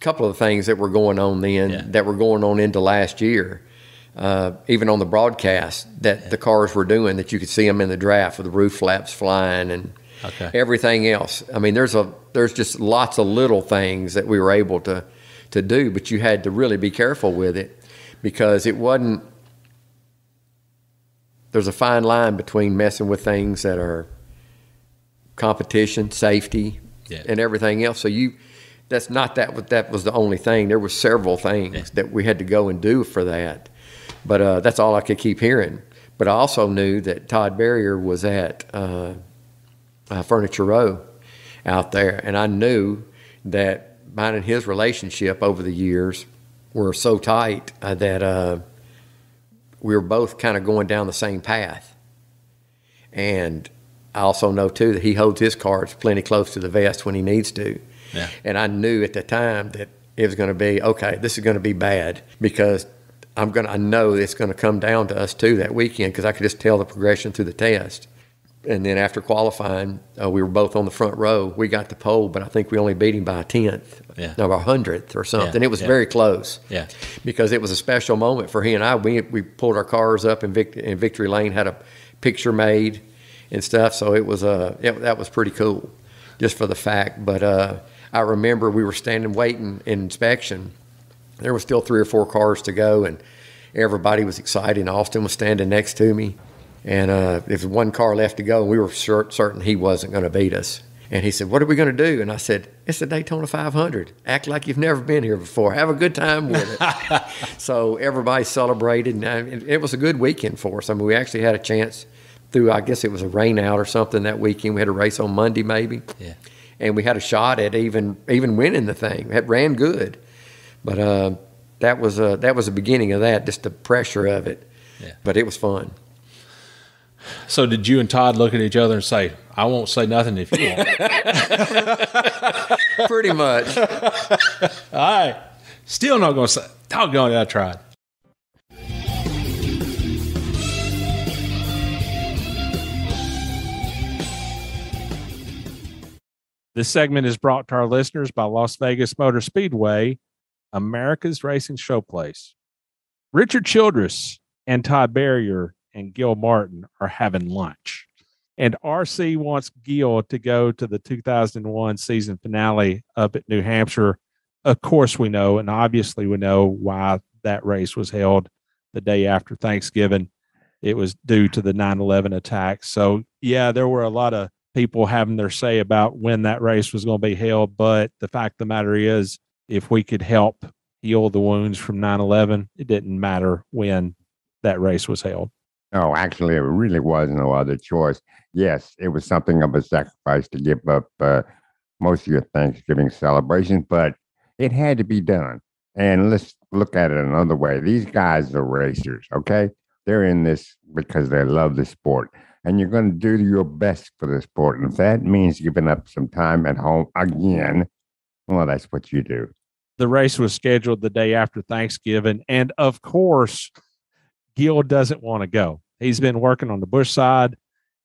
couple of things that were going on then that were going on into last year. Even on the broadcast that the cars were doing, that you could see them in the draft with the roof flaps flying and everything else. I mean, there's just lots of little things that we were able to do, but you had to really be careful with it, because it wasn't. There's a fine line between messing with things that are competition, safety, and everything else. So that was the only thing. There were several things that we had to go and do for that. But that's all I could keep hearing. But I also knew that Todd Berrier was at Furniture Row out there, and I knew that mine and his relationship over the years were so tight that we were both kind of going down the same path. And I also know, too, that he holds his cards plenty close to the vest when he needs to. Yeah. And I knew at the time that it was going to be, okay, this is going to be bad, because I know it's going to come down to us, too, that weekend, because I could just tell the progression through the test. And then after qualifying, we were both on the front row. We got the pole, but I think we only beat him by a 10th, no, by a 100th or something. It was very close, because it was a special moment for he and I. We pulled our cars up in Victory Lane, had a picture made and stuff. So it was that was pretty cool, just for the fact. But I remember we were standing waiting in inspection. There were still 3 or 4 cars to go, and everybody was excited. Austin was standing next to me. And there was 1 car left to go, and we were certain he wasn't going to beat us. And he said, "What are we going to do?" And I said, "It's the Daytona 500. Act like you've never been here before. Have a good time with it." So everybody celebrated, and it was a good weekend for us. I mean, we actually had a chance through, I guess it was a rain out or something that weekend. We had a race on Monday maybe. Yeah. And we had a shot at even winning the thing. It ran good. But that was the beginning of that, just the pressure of it. Yeah. But it was fun. So did you and Todd look at each other and say, "I won't say nothing if you won't"? Pretty much. All right. Still not going to say, doggone it, I tried. This segment is brought to our listeners by Las Vegas Motor Speedway, America's racing showplace. Richard Childress and Todd Berrier and Gil Martin are having lunch. And RC wants Gil to go to the 2001 season finale up at New Hampshire. Of course, we know, and obviously we know why that race was held the day after Thanksgiving. It was due to the 9/11 attack. So, yeah, there were a lot of people having their say about when that race was going to be held. But the fact of the matter is, if we could help heal the wounds from 9/11, it didn't matter when that race was held. No, actually, it really was no other choice. Yes, it was something of a sacrifice to give up most of your Thanksgiving celebration, but it had to be done. And let's look at it another way. These guys are racers, okay? They're in this because they love the sport. And you're going to do your best for the sport. And if that means giving up some time at home again, well, that's what you do. The race was scheduled the day after Thanksgiving. And of course, Gil doesn't want to go. He's been working on the Busch side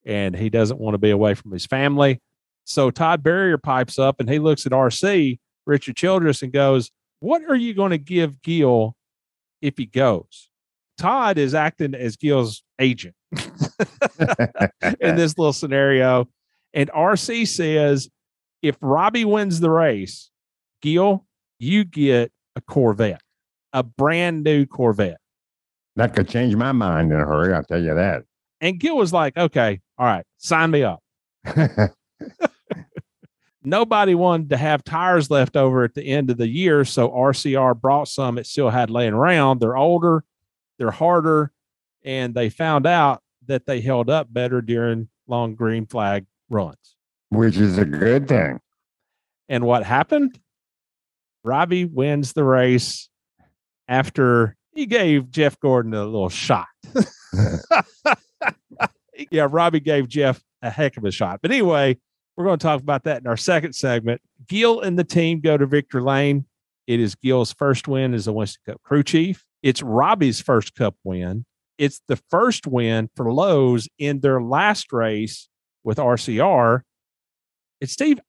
and he doesn't want to be away from his family. So Todd Berrier pipes up and he looks at RC, Richard Childress, and goes, "What are you going to give Gil if he goes?" Todd is acting as Gil's agent in this little scenario. And RC says, if Robby wins the race, Gil, you get a Corvette, a brand new Corvette. That could change my mind in a hurry, I'll tell you that. And Gil was like, okay, all right, sign me up. Nobody wanted to have tires left over at the end of the year, so RCR brought some it still had laying around. They're older, they're harder, and they found out that they held up better during long green flag runs. Which is a good thing. And what happened? Robby wins the race after he gave Jeff Gordon a little shot. Yeah, Robby gave Jeff a heck of a shot. But anyway, we're going to talk about that in our second segment. Gil and the team go to Victory Lane. It is Gil's first win as a Winston Cup crew chief. It's Robby's first Cup win. It's the first win for Lowe's in their last race with RCR. And Steve,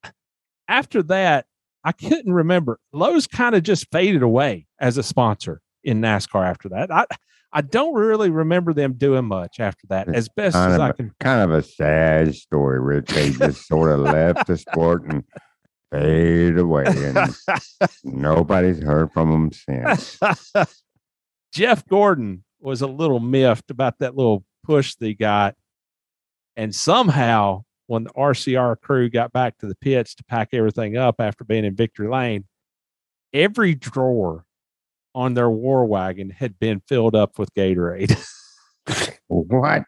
after that, I couldn't remember. Lowe's kind of just faded away as a sponsor in NASCAR after that. I don't really remember them doing much after that, as best as I can. Kind of a sad story, Rich. They just sort of left the sport and faded away, and nobody's heard from them since. Jeff Gordon was a little miffed about that little push they got, and somehow when the RCR crew got back to the pits to pack everything up after being in Victory Lane, every drawer on their war wagon had been filled up with Gatorade. What?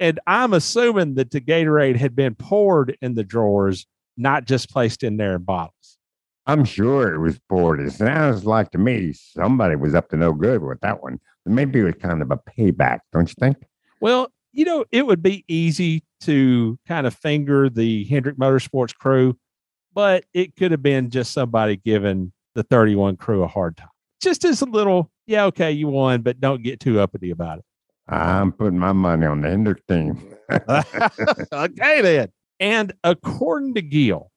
And I'm assuming that the Gatorade had been poured in the drawers, not just placed in there in bottles. I'm sure it was poured. It sounds like to me somebody was up to no good with that one. Maybe it was kind of a payback, don't you think? Well, you know, it would be easy to kind of finger the Hendrick Motorsports crew, but it could have been just somebody giving the 31 crew a hard time. Just as a little, yeah, okay, you won, but don't get too uppity about it. I'm putting my money on the Hendrick team. Okay, then. And according to Gil,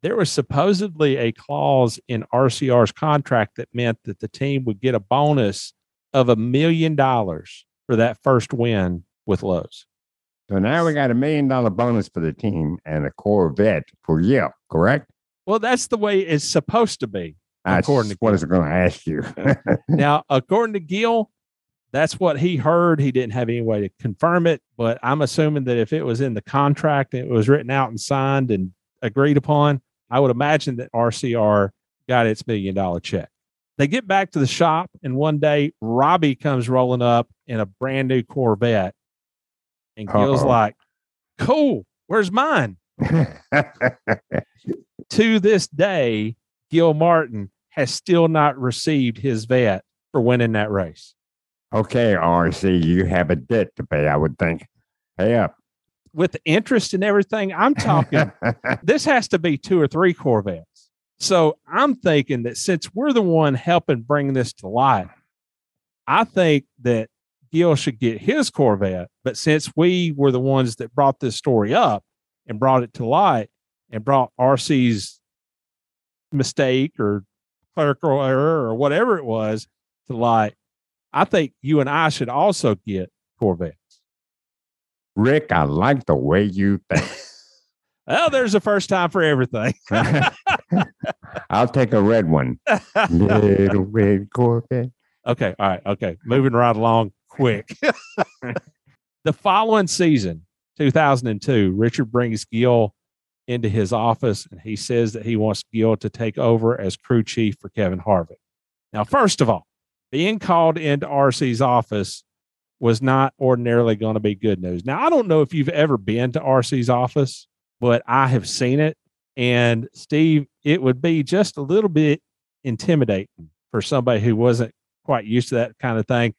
there was supposedly a clause in RCR's contract that meant that the team would get a bonus of $1 million for that first win with Lowe's. So now we got $1 million bonus for the team and a Corvette for Gil, correct? Well, that's the way it's supposed to be. According to what I was going to ask you. Now, according to Gil, that's what he heard. He didn't have any way to confirm it, but I'm assuming that if it was in the contract and it was written out and signed and agreed upon, I would imagine that RCR got its $1 million check. They get back to the shop, and one day Robby comes rolling up in a brand new Corvette, and Gil's like, "Cool, where's mine?" To this day, Gil Martin has still not received his vet for winning that race. Okay, RC, you have a debt to pay, I would think. Pay up. With the interest and everything, I'm talking, this has to be 2 or 3 Corvettes. So I'm thinking that since we're the one helping bring this to light, I think that Gil should get his Corvette. But since we were the ones that brought this story up and brought it to light and brought RC's mistake or clerical error or whatever it was to light. I think you and I should also get Corvettes. Rick, I like the way you think. Well, there's a first time for everything. I'll take a red one. Little red Corvette. Okay. All right. Okay. Moving right along quick. The following season, 2002, Richard brings Gil into his office and he says that he wants Gil to take over as crew chief for Kevin Harvick. Now, first of all, being called into RC's office was not ordinarily going to be good news. Now, I don't know if you've ever been to RC's office, but I have seen it. And Steve, it would be just a little bit intimidating for somebody who wasn't quite used to that kind of thing.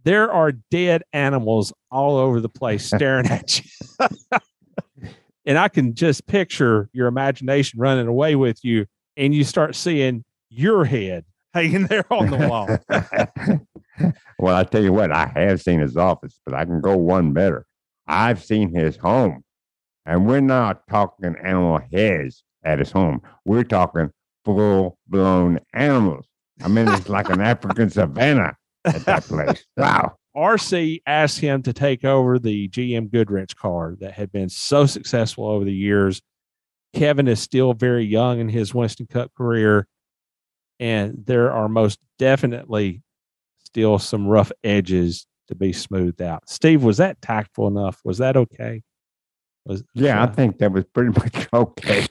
There are dead animals all over the place staring at you. And I can just picture your imagination running away with you, and you start seeing your head hanging there on the wall. Well, I tell you what, I have seen his office, but I can go one better. I've seen his home. And we're not talking animal heads at his home. We're talking full-blown animals. I mean, it's like an African savanna at that place. Wow. RC asked him to take over the GM Goodwrench car that had been so successful over the years. Kevin is still very young in his Winston Cup career, and there are most definitely still some rough edges to be smoothed out. Steve, was that tactful enough? Was that okay? I think that was pretty much okay.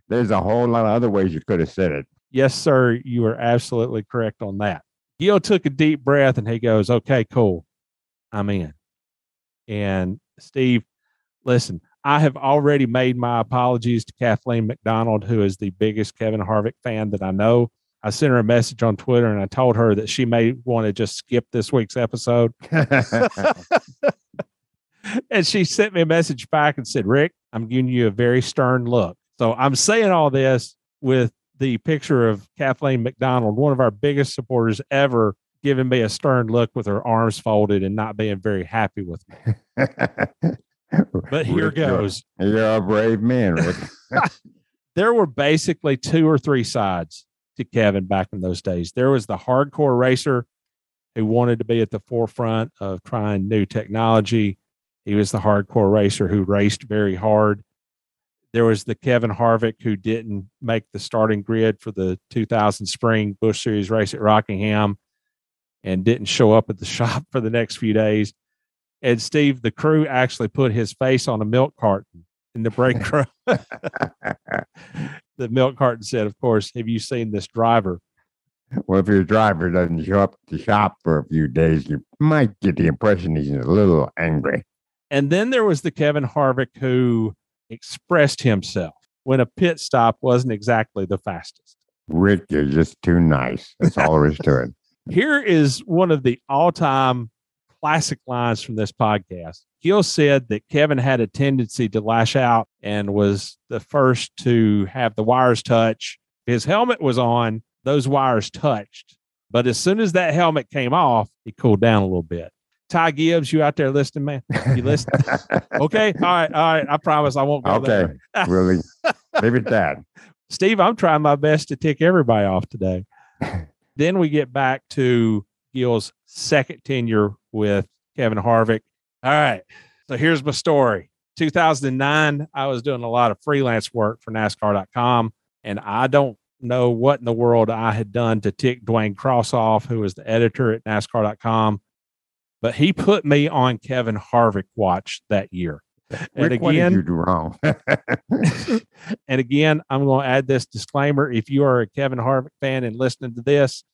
There's a whole lot of other ways you could have said it. Yes, sir. You are absolutely correct on that. Gil took a deep breath and he goes, okay, cool. I'm in. And Steve, listen, I have already made my apologies to Kathleen McDonald, who is the biggest Kevin Harvick fan that I know. I sent her a message on Twitter and I told her that she may want to just skip this week's episode. And she sent me a message back and said, Rick, I'm giving you a very stern look. So I'm saying all this with the picture of Kathleen McDonald, one of our biggest supporters ever, giving me a stern look with her arms folded and not being very happy with me. But here Rick, goes. You're a brave man, Rick. There were basically 2 or 3 sides to Kevin back in those days. There was the hardcore racer who wanted to be at the forefront of trying new technology. He was the hardcore racer who raced very hard. There was the Kevin Harvick who didn't make the starting grid for the 2000 spring Busch Series race at Rockingham and didn't show up at the shop for the next few days. And Steve, the crew actually put his face on a milk carton in the break room. The milk carton said, of course, have you seen this driver? Well, if your driver doesn't show up at the shop for a few days, you might get the impression he's a little angry. And then there was the Kevin Harvick who expressed himself when a pit stop wasn't exactly the fastest. Rick, you're just too nice. That's all there is to it. Here is one of the all-time classic lines from this podcast. Gil said that Kevin had a tendency to lash out and was the first to have the wires touch. His helmet was on, those wires touched. But as soon as that helmet came off, he cooled down a little bit. Ty Gibbs, you out there listening, man? You listening? Okay. All right. I promise I won't go there. Okay. Really? Leave it that. Steve, I'm trying my best to tick everybody off today. Then we get back to Gil's second tenure with Kevin Harvick. All right. So here's my story. 2009, I was doing a lot of freelance work for NASCAR.com, and I don't know what in the world I had done to tick Dwayne Cross off, who was the editor at NASCAR.com. But he put me on Kevin Harvick watch that year. And Rick, what did you do wrong? And again, I'm going to add this disclaimer. If you are a Kevin Harvick fan and listening to this,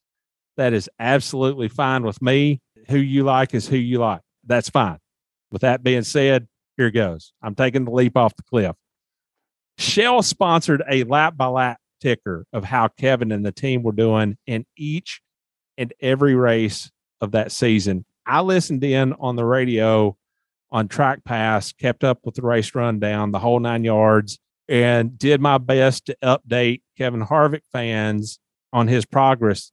that is absolutely fine with me. Who you like is who you like. That's fine. With that being said, here goes. I'm taking the leap off the cliff. Shell sponsored a lap-by-lap ticker of how Kevin and the team were doing in each and every race of that season. I listened in on the radio on Track Pass, kept up with the race rundown, the whole 9 yards, and did my best to update Kevin Harvick fans on his progress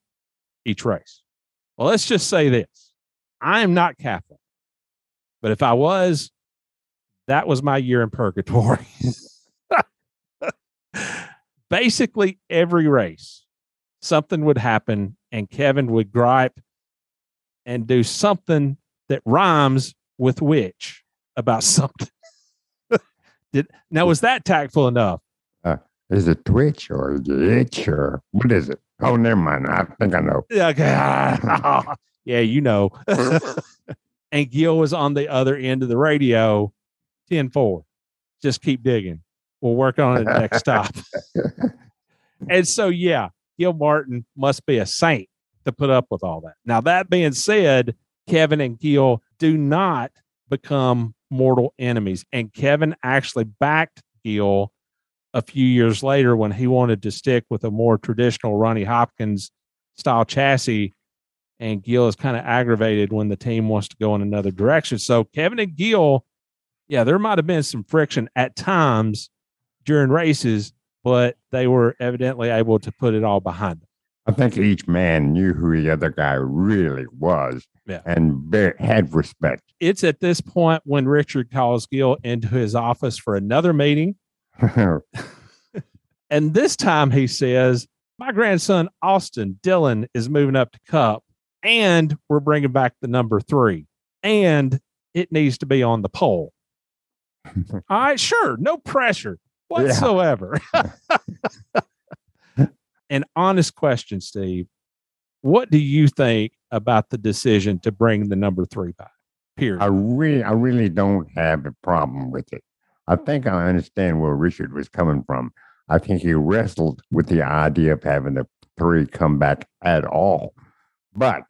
each race. Well, let's just say this. I am not Catholic, but if I was, that was my year in purgatory. Basically, every race, something would happen and Kevin would gripe and do something that rhymes with which about something. Was that tactful enough? Is it Twitch or is it itch or what is it? Oh, never mind. I think I know. Okay. Yeah, you know. And Gil was on the other end of the radio, 10-4. Just keep digging. We'll work on it next stop. And so, yeah, Gil Martin must be a saint to put up with all that. Now, that being said, Kevin and Gil do not become mortal enemies. And Kevin actually backed Gil a few years later when he wanted to stick with a more traditional Ronnie Hopkins style chassis. And Gil is kind of aggravated when the team wants to go in another direction. So Kevin and Gil, yeah, there might have been some friction at times during races, but they were evidently able to put it all behind them. I think each man knew who the other guy really was and had respect. It's at this point when Richard calls Gil into his office for another meeting. And this time he says, my grandson, Austin Dillon, is moving up to Cup, and we're bringing back the number 3, and it needs to be on the pole. All right, sure. No pressure whatsoever. An honest question, Steve. What do you think about the decision to bring the number 3 back? Period. I really don't have a problem with it. I think I understand where Richard was coming from. I think he wrestled with the idea of having the 3 come back at all. But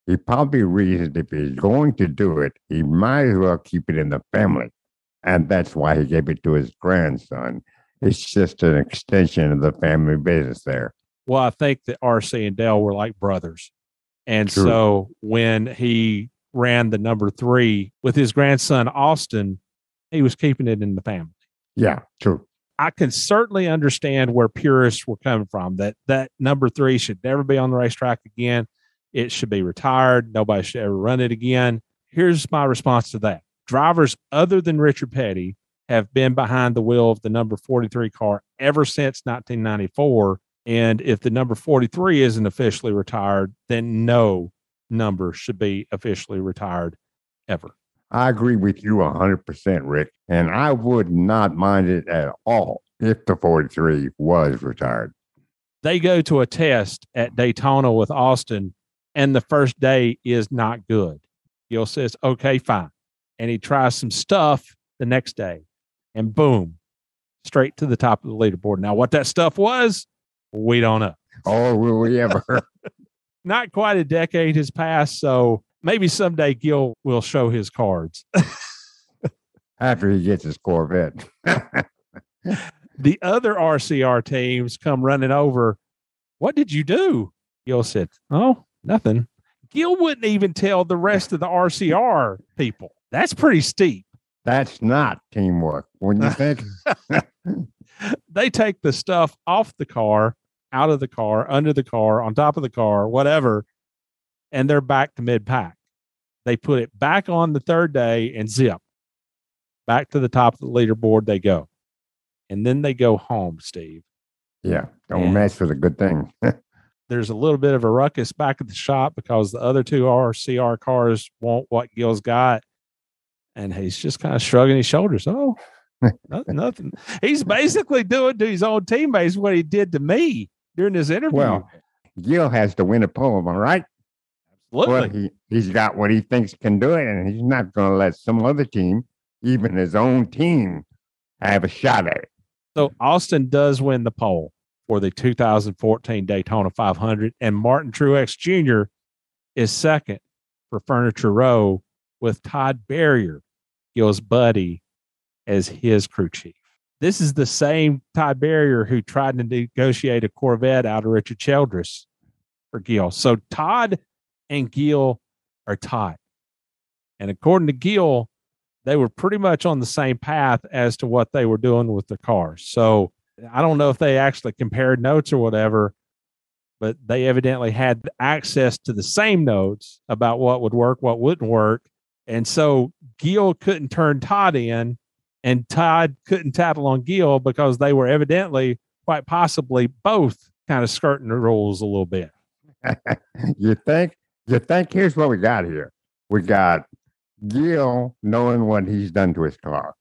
he probably reasoned if he's going to do it, he might as well keep it in the family. And that's why he gave it to his grandson. It's just an extension of the family business there. Well, I think that RC and Dale were like brothers. And True. So when he ran the number 3 with his grandson, Austin, he was keeping it in the family. Yeah, true. I can certainly understand where purists were coming from, that number 3 should never be on the racetrack again. It should be retired. Nobody should ever run it again. Here's my response to that. Drivers other than Richard Petty have been behind the wheel of the number 43 car ever since 1994. And if the number 43 isn't officially retired, then no number should be officially retired ever. I agree with you 100%, Rick. And I would not mind it at all if the 43 was retired. They go to a test at Daytona with Austin, and the first day is not good. Gil says, okay, fine. And he tries some stuff the next day, and boom, straight to the top of the leaderboard. Now, what that stuff was, we don't know. Oh, will we ever? Not quite a decade has passed, so maybe someday Gil will show his cards. After he gets his Corvette. The other RCR teams come running over. What did you do? Gil said, oh, nothing. Gil wouldn't even tell the rest of the RCR people. That's pretty steep. That's not teamwork, wouldn't you think? They take the stuff off the car, out of the car, under the car, on top of the car, whatever, and they're back to mid-pack. They put it back on the third day and zip. Back to the top of the leaderboard they go. And then they go home, Steve. Yeah, don't mess with a good thing. There's a little bit of a ruckus back at the shop because the other 2 RCR cars want what Gil's got. And he's just kind of shrugging his shoulders. Oh, nothing. He's basically doing to his own teammates what he did to me during this interview. Well, Gil has to win a pole, all right? Absolutely. Well, he's got what he thinks can do it, and he's not going to let some other team, even his own team, have a shot at it. So Austin does win the pole for the 2014 Daytona 500, and Martin Truex Jr. is second for Furniture Row with Todd Berrier, Gil's buddy, as his crew chief. This is the same Todd Berrier who tried to negotiate a Corvette out of Richard Childress for Gil. So Todd and Gil are tied. And according to Gil, they were pretty much on the same path as to what they were doing with the cars. So I don't know if they actually compared notes or whatever, but they evidently had access to the same notes about what would work, what wouldn't work. And so Gil couldn't turn Todd in, and Todd couldn't tattle on Gil because they were evidently, quite possibly, both kind of skirting the rules a little bit. You think? Here's what we got here. We got Gil knowing what he's done to his car.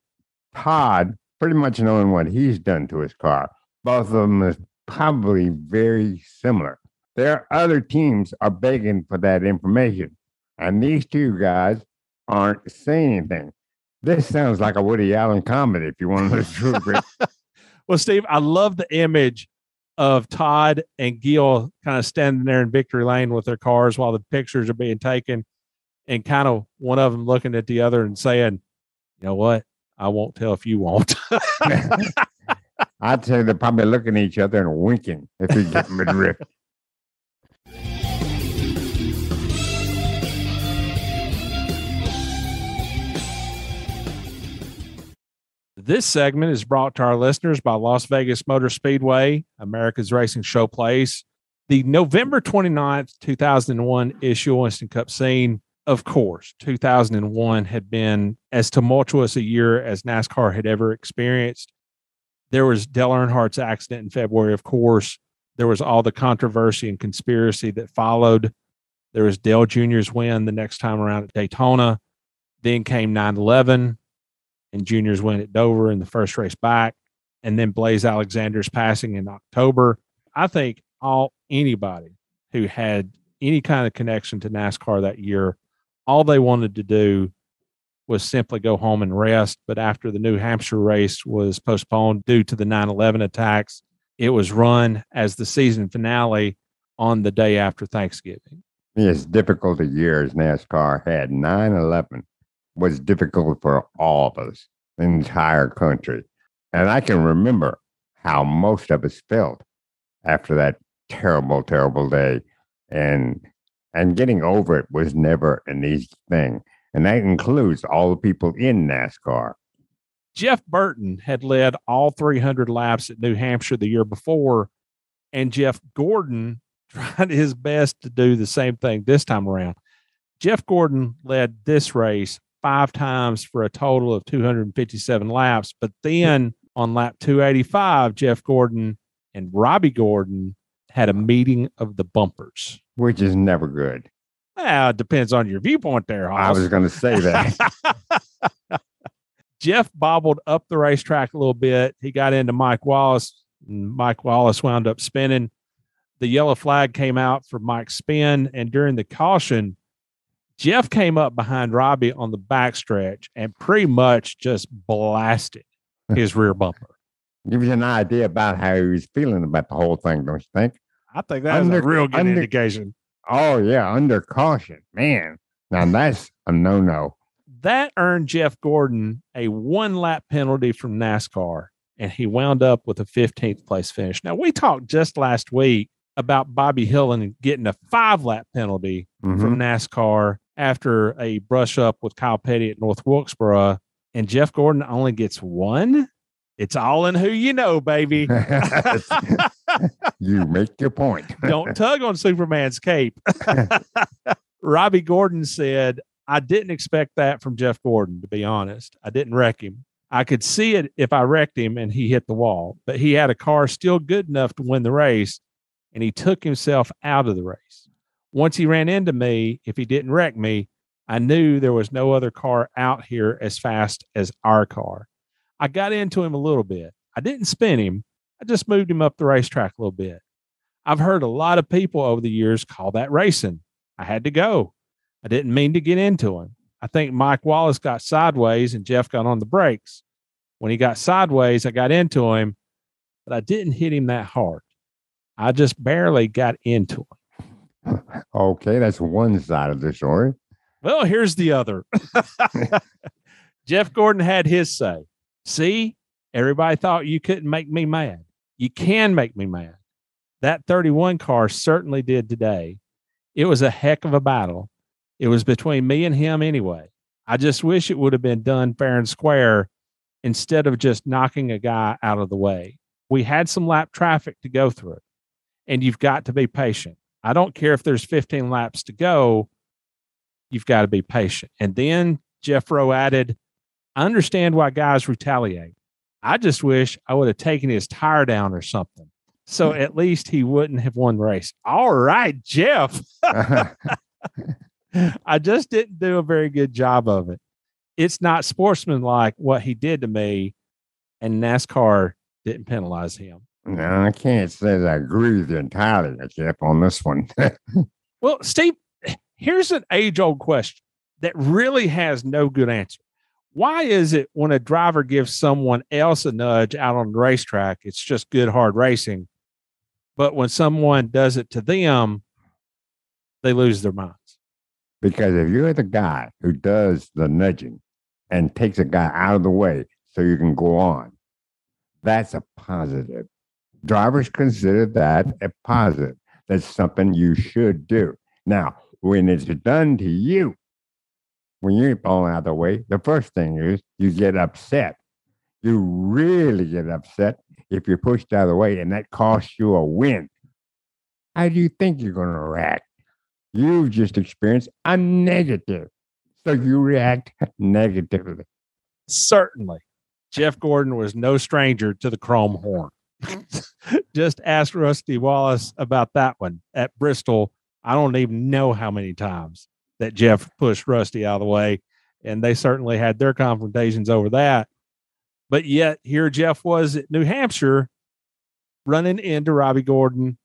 Todd pretty much knowing what he's done to his car. Both of them is probably very similar. Their other teams are begging for that information. And these two guys aren't saying anything. This sounds like a Woody Allen comedy, if you want to know the truth. Well, Steve, I love the image of Todd and Gil kind of standing there in victory lane with their cars while the pictures are being taken, and kind of one of them looking at the other and saying, you know what? I won't tell if you won't. I'd say they're probably looking at each other and winking if you get them adrift. This segment is brought to our listeners by Las Vegas Motor Speedway, America's racing showplace. The November 29th, 2001 issue Winston Cup scene, of course, 2001 had been as tumultuous a year as NASCAR had ever experienced. There was Dale Earnhardt's accident in February, of course. There was all the controversy and conspiracy that followed. There was Dale Jr.'s win the next time around at Daytona. Then came 9/11. And Junior's win at Dover in the first race back, and then Blaze Alexander's passing in October. I think anybody who had any kind of connection to NASCAR that year, all they wanted to do was simply go home and rest. But after the New Hampshire race was postponed due to the 9/11 attacks, it was run as the season finale on the day after Thanksgiving. As difficult a year as NASCAR had, 9/11 was difficult for all of us, the entire country. And I can remember how most of us felt after that terrible, terrible day. And getting over it was never an easy thing. And that includes all the people in NASCAR. Jeff Burton had led all 300 laps at New Hampshire the year before, and Jeff Gordon tried his best to do the same thing this time around. Jeff Gordon led this race 5 times for a total of 257 laps. But then on lap 285, Jeff Gordon and Robby Gordon had a meeting of the bumpers. Which is never good. Well, it depends on your viewpoint there, Hoss. I was going to say that. Jeff bobbled up the racetrack a little bit. He got into Mike Wallace, and Mike Wallace wound up spinning. The yellow flag came out for Mike's spin, and during the caution, Jeff came up behind Robby on the backstretch and pretty much just blasted his rear bumper. Gives you an idea about how he was feeling about the whole thing, don't you think? I think that's a real good indication. Oh, yeah, under caution. Man, now that's a no-no. That earned Jeff Gordon a 1-lap penalty from NASCAR, and he wound up with a 15th place finish. Now, we talked just last week about Bobby Hillin getting a 5-lap penalty from NASCAR after a brush up with Kyle Petty at North Wilkesboro, and Jeff Gordon only gets 1. It's all in who you know, baby. You make your point. Don't tug on Superman's cape. Robby Gordon said, I didn't expect that from Jeff Gordon, to be honest. I didn't wreck him. I could see it if I wrecked him and he hit the wall, but he had a car still good enough to win the race, and he took himself out of the race. Once he ran into me, if he didn't wreck me, I knew there was no other car out here as fast as our car. I got into him a little bit. I didn't spin him. I just moved him up the racetrack a little bit. I've heard a lot of people over the years call that racing. I had to go. I didn't mean to get into him. I think Mike Wallace got sideways and Jeff got on the brakes. When he got sideways, I got into him, but I didn't hit him that hard. I just barely got into him. Okay, that's one side of the story. Well, here's the other. Jeff Gordon had his say. See, everybody thought you couldn't make me mad. You can make me mad. That 31 car certainly did today. It was a heck of a battle. It was between me and him anyway. I just wish it would have been done fair and square instead of just knocking a guy out of the way. We had some lap traffic to go through, and you've got to be patient. I don't care if there's 15 laps to go. You've got to be patient. And then Jeff Rowe added, I understand why guys retaliate. I just wish I would have taken his tire down or something. So at least he wouldn't have won the race. All right, Jeff. I just didn't do a very good job of it. It's not sportsmanlike what he did to me, and NASCAR didn't penalize him. No, I can't say that I agree with you entirely, Jeff, on this one. Well, Steve, here's an age-old question that really has no good answer. Why is it when a driver gives someone else a nudge out on the racetrack, it's just good, hard racing, but when someone does it to them, they lose their minds? Because if you're the guy who does the nudging and takes a guy out of the way so you can go on, that's a positive. Drivers consider that a positive. That's something you should do. Now, when it's done to you, when you're falling out of the way, the first thing is you get upset. You really get upset if you're pushed out of the way and that costs you a win. How do you think you're going to react? You've just experienced a negative. So you react negatively. Certainly. Jeff Gordon was no stranger to the chrome horn. Just ask Rusty Wallace about that one at Bristol. I don't even know how many times that Jeff pushed Rusty out of the way, and they certainly had their confrontations over that. But yet here Jeff was at New Hampshire running into Robby Gordon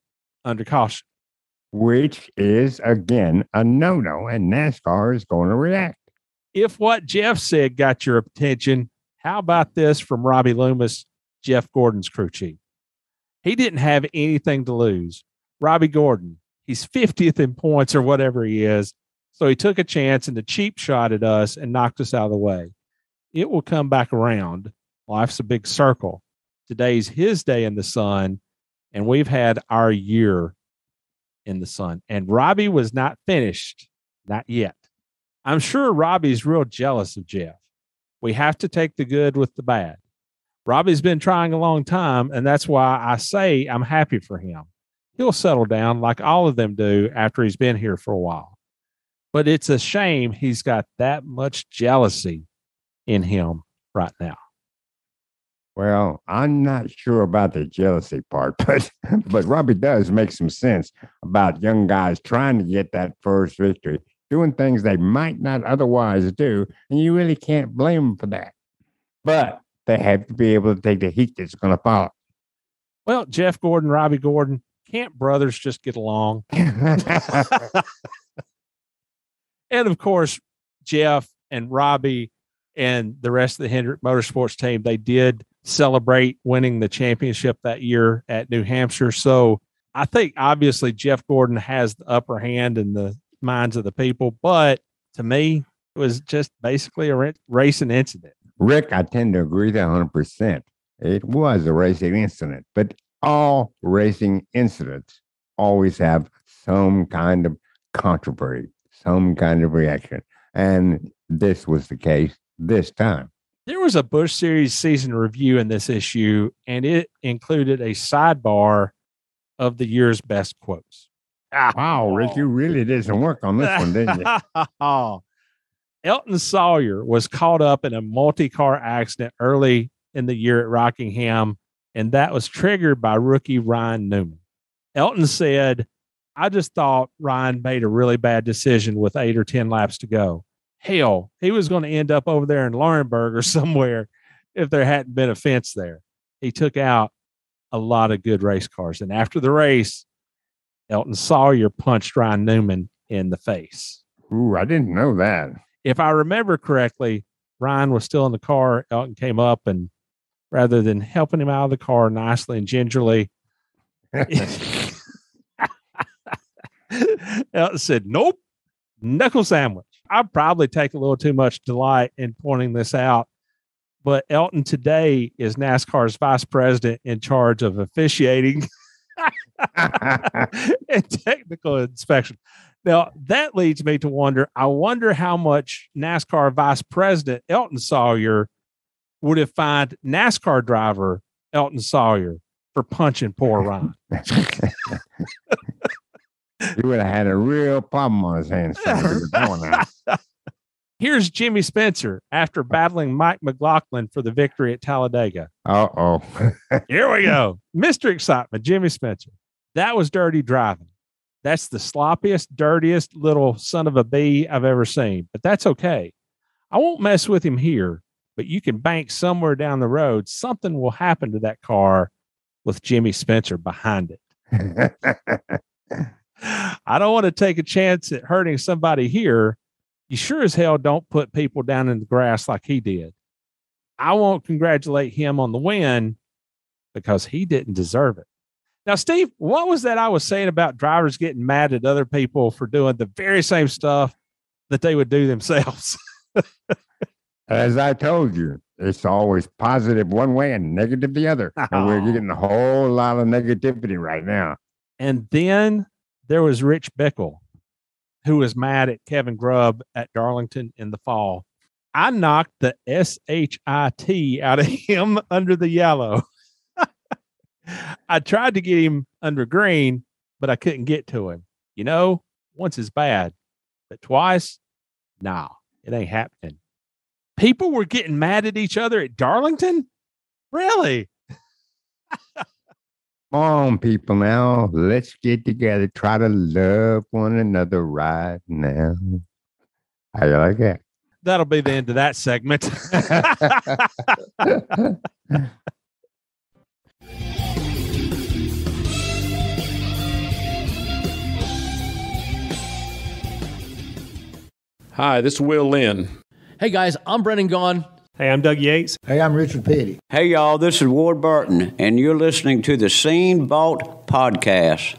under caution. Which is, again, a no-no, and NASCAR is going to react. If what Jeff said got your attention, how about this from Robbie Loomis, Jeff Gordon's crew chief? He didn't have anything to lose. Robby Gordon, he's 50th in points or whatever he is, so he took a chance and a cheap shot at us and knocked us out of the way. It will come back around. Life's a big circle. Today's his day in the sun, and we've had our year in the sun. And Robbie was not finished, not yet. I'm sure Robbie's real jealous of Jeff. We have to take the good with the bad. Robbie's been trying a long time, and that's why I say I'm happy for him. He'll settle down like all of them do after he's been here for a while. But it's a shame he's got that much jealousy in him right now. Well, I'm not sure about the jealousy part, but Robbie does make some sense about young guys trying to get that first victory, doing things they might not otherwise do, and you really can't blame them for that. But they have to be able to take the heat that's going to follow. Well, Jeff Gordon, Robby Gordon, can't brothers just get along? And of course, Jeff and Robbie and the rest of the Hendrick Motorsports team, they did celebrate winning the championship that year at New Hampshire. So I think obviously Jeff Gordon has the upper hand in the minds of the people, but to me, it was just basically a racing incident. Rick, I tend to agree that 100%. It was a racing incident, but all racing incidents always have some kind of controversy, some kind of reaction. And this was the case this time. There was a Busch Series season review in this issue, and it included a sidebar of the year's best quotes. Wow, Rick, you really did some work on this one, didn't you? Elton Sawyer was caught up in a multi-car accident early in the year at Rockingham, and that was triggered by rookie Ryan Newman. Elton said, "I just thought Ryan made a really bad decision with 8 or 10 laps to go. Hell, he was going to end up over there in Laurinburg or somewhere if there hadn't been a fence there. He took out a lot of good race cars." And after the race, Elton Sawyer punched Ryan Newman in the face. Ooh, I didn't know that. If I remember correctly, Ryan was still in the car. Elton came up and rather than helping him out of the car nicely and gingerly, Elton said, "Nope, knuckle sandwich." I probably take a little too much delight in pointing this out, but Elton today is NASCAR's vice president in charge of officiating and technical inspection. Now, that leads me to wonder, I wonder how much NASCAR vice president Elton Sawyer would have fined NASCAR driver Elton Sawyer for punching poor Ryan. He would have had a real problem on his hands. Here's Jimmy Spencer after battling Mike McLaughlin for the victory at Talladega. Uh-oh. Here we go. Mr. Excitement, Jimmy Spencer. That was dirty driving. That's the sloppiest, dirtiest little son of a bee I've ever seen, but that's okay. I won't mess with him here, but you can bank somewhere down the road. Something will happen to that car with Jimmy Spencer behind it. I don't want to take a chance at hurting somebody here. You sure as hell don't put people down in the grass like he did. I won't congratulate him on the win because he didn't deserve it. Now, Steve, what was that I was saying about drivers getting mad at other people for doing the very same stuff that they would do themselves? As I told you, it's always positive one way and negative the other. And we're getting a whole lot of negativity right now. And then there was Rich Bickle, who was mad at Kevin Grubb at Darlington in the fall. I knocked the SHIT out of him under the yellow. I tried to get him under green, but I couldn't get to him. You know, once is bad, but twice, nah, it ain't happening. People were getting mad at each other at Darlington? Really? Come on, people, now. Let's get together. Try to love one another right now. How you like that? That'll be the end of that segment. Hi, this is Will Lynn. Hey guys, I'm Brennan Gaughan. Hey, I'm Doug Yates. Hey, I'm Richard Petty. Hey, y'all, this is Ward Burton, and you're listening to the Scene Vault Podcast.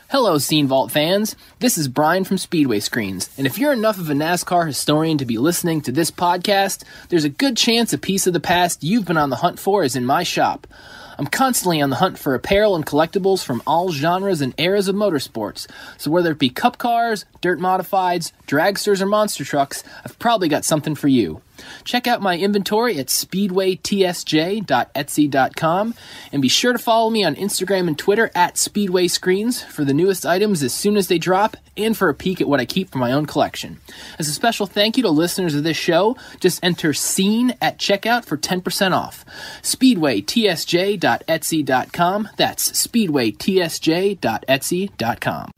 Hello, Scene Vault fans. This is Brian from Speedway Screens, and if you're enough of a NASCAR historian to be listening to this podcast, there's a good chance a piece of the past you've been on the hunt for is in my shop. I'm constantly on the hunt for apparel and collectibles from all genres and eras of motorsports, so whether it be cup cars, dirt modifieds, dragsters, or monster trucks, I've probably got something for you. Check out my inventory at speedwaytsj.etsy.com, and be sure to follow me on Instagram and Twitter at Speedway Screens for the newest items as soon as they drop, and for a peek at what I keep for my own collection. As a special thank you to listeners of this show, just enter SCENE at checkout for 10% off. speedwaytsj.etsy.com. That's speedwaytsj.etsy.com.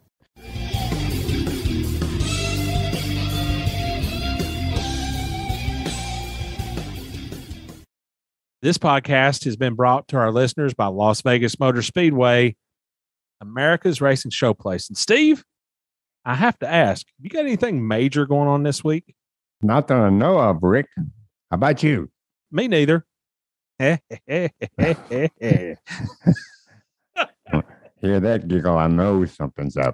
This podcast has been brought to our listeners by Las Vegas Motor Speedway, America's racing showplace. And Steve, I have to ask, you got anything major going on this week? Not that I know of, Rick. How about you? Me neither. Hear that giggle? I know something's up.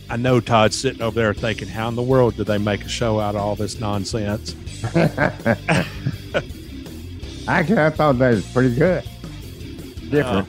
I know Todd's sitting over there thinking, how in the world did they make a show out of all this nonsense? Actually, I thought that was pretty good. Different.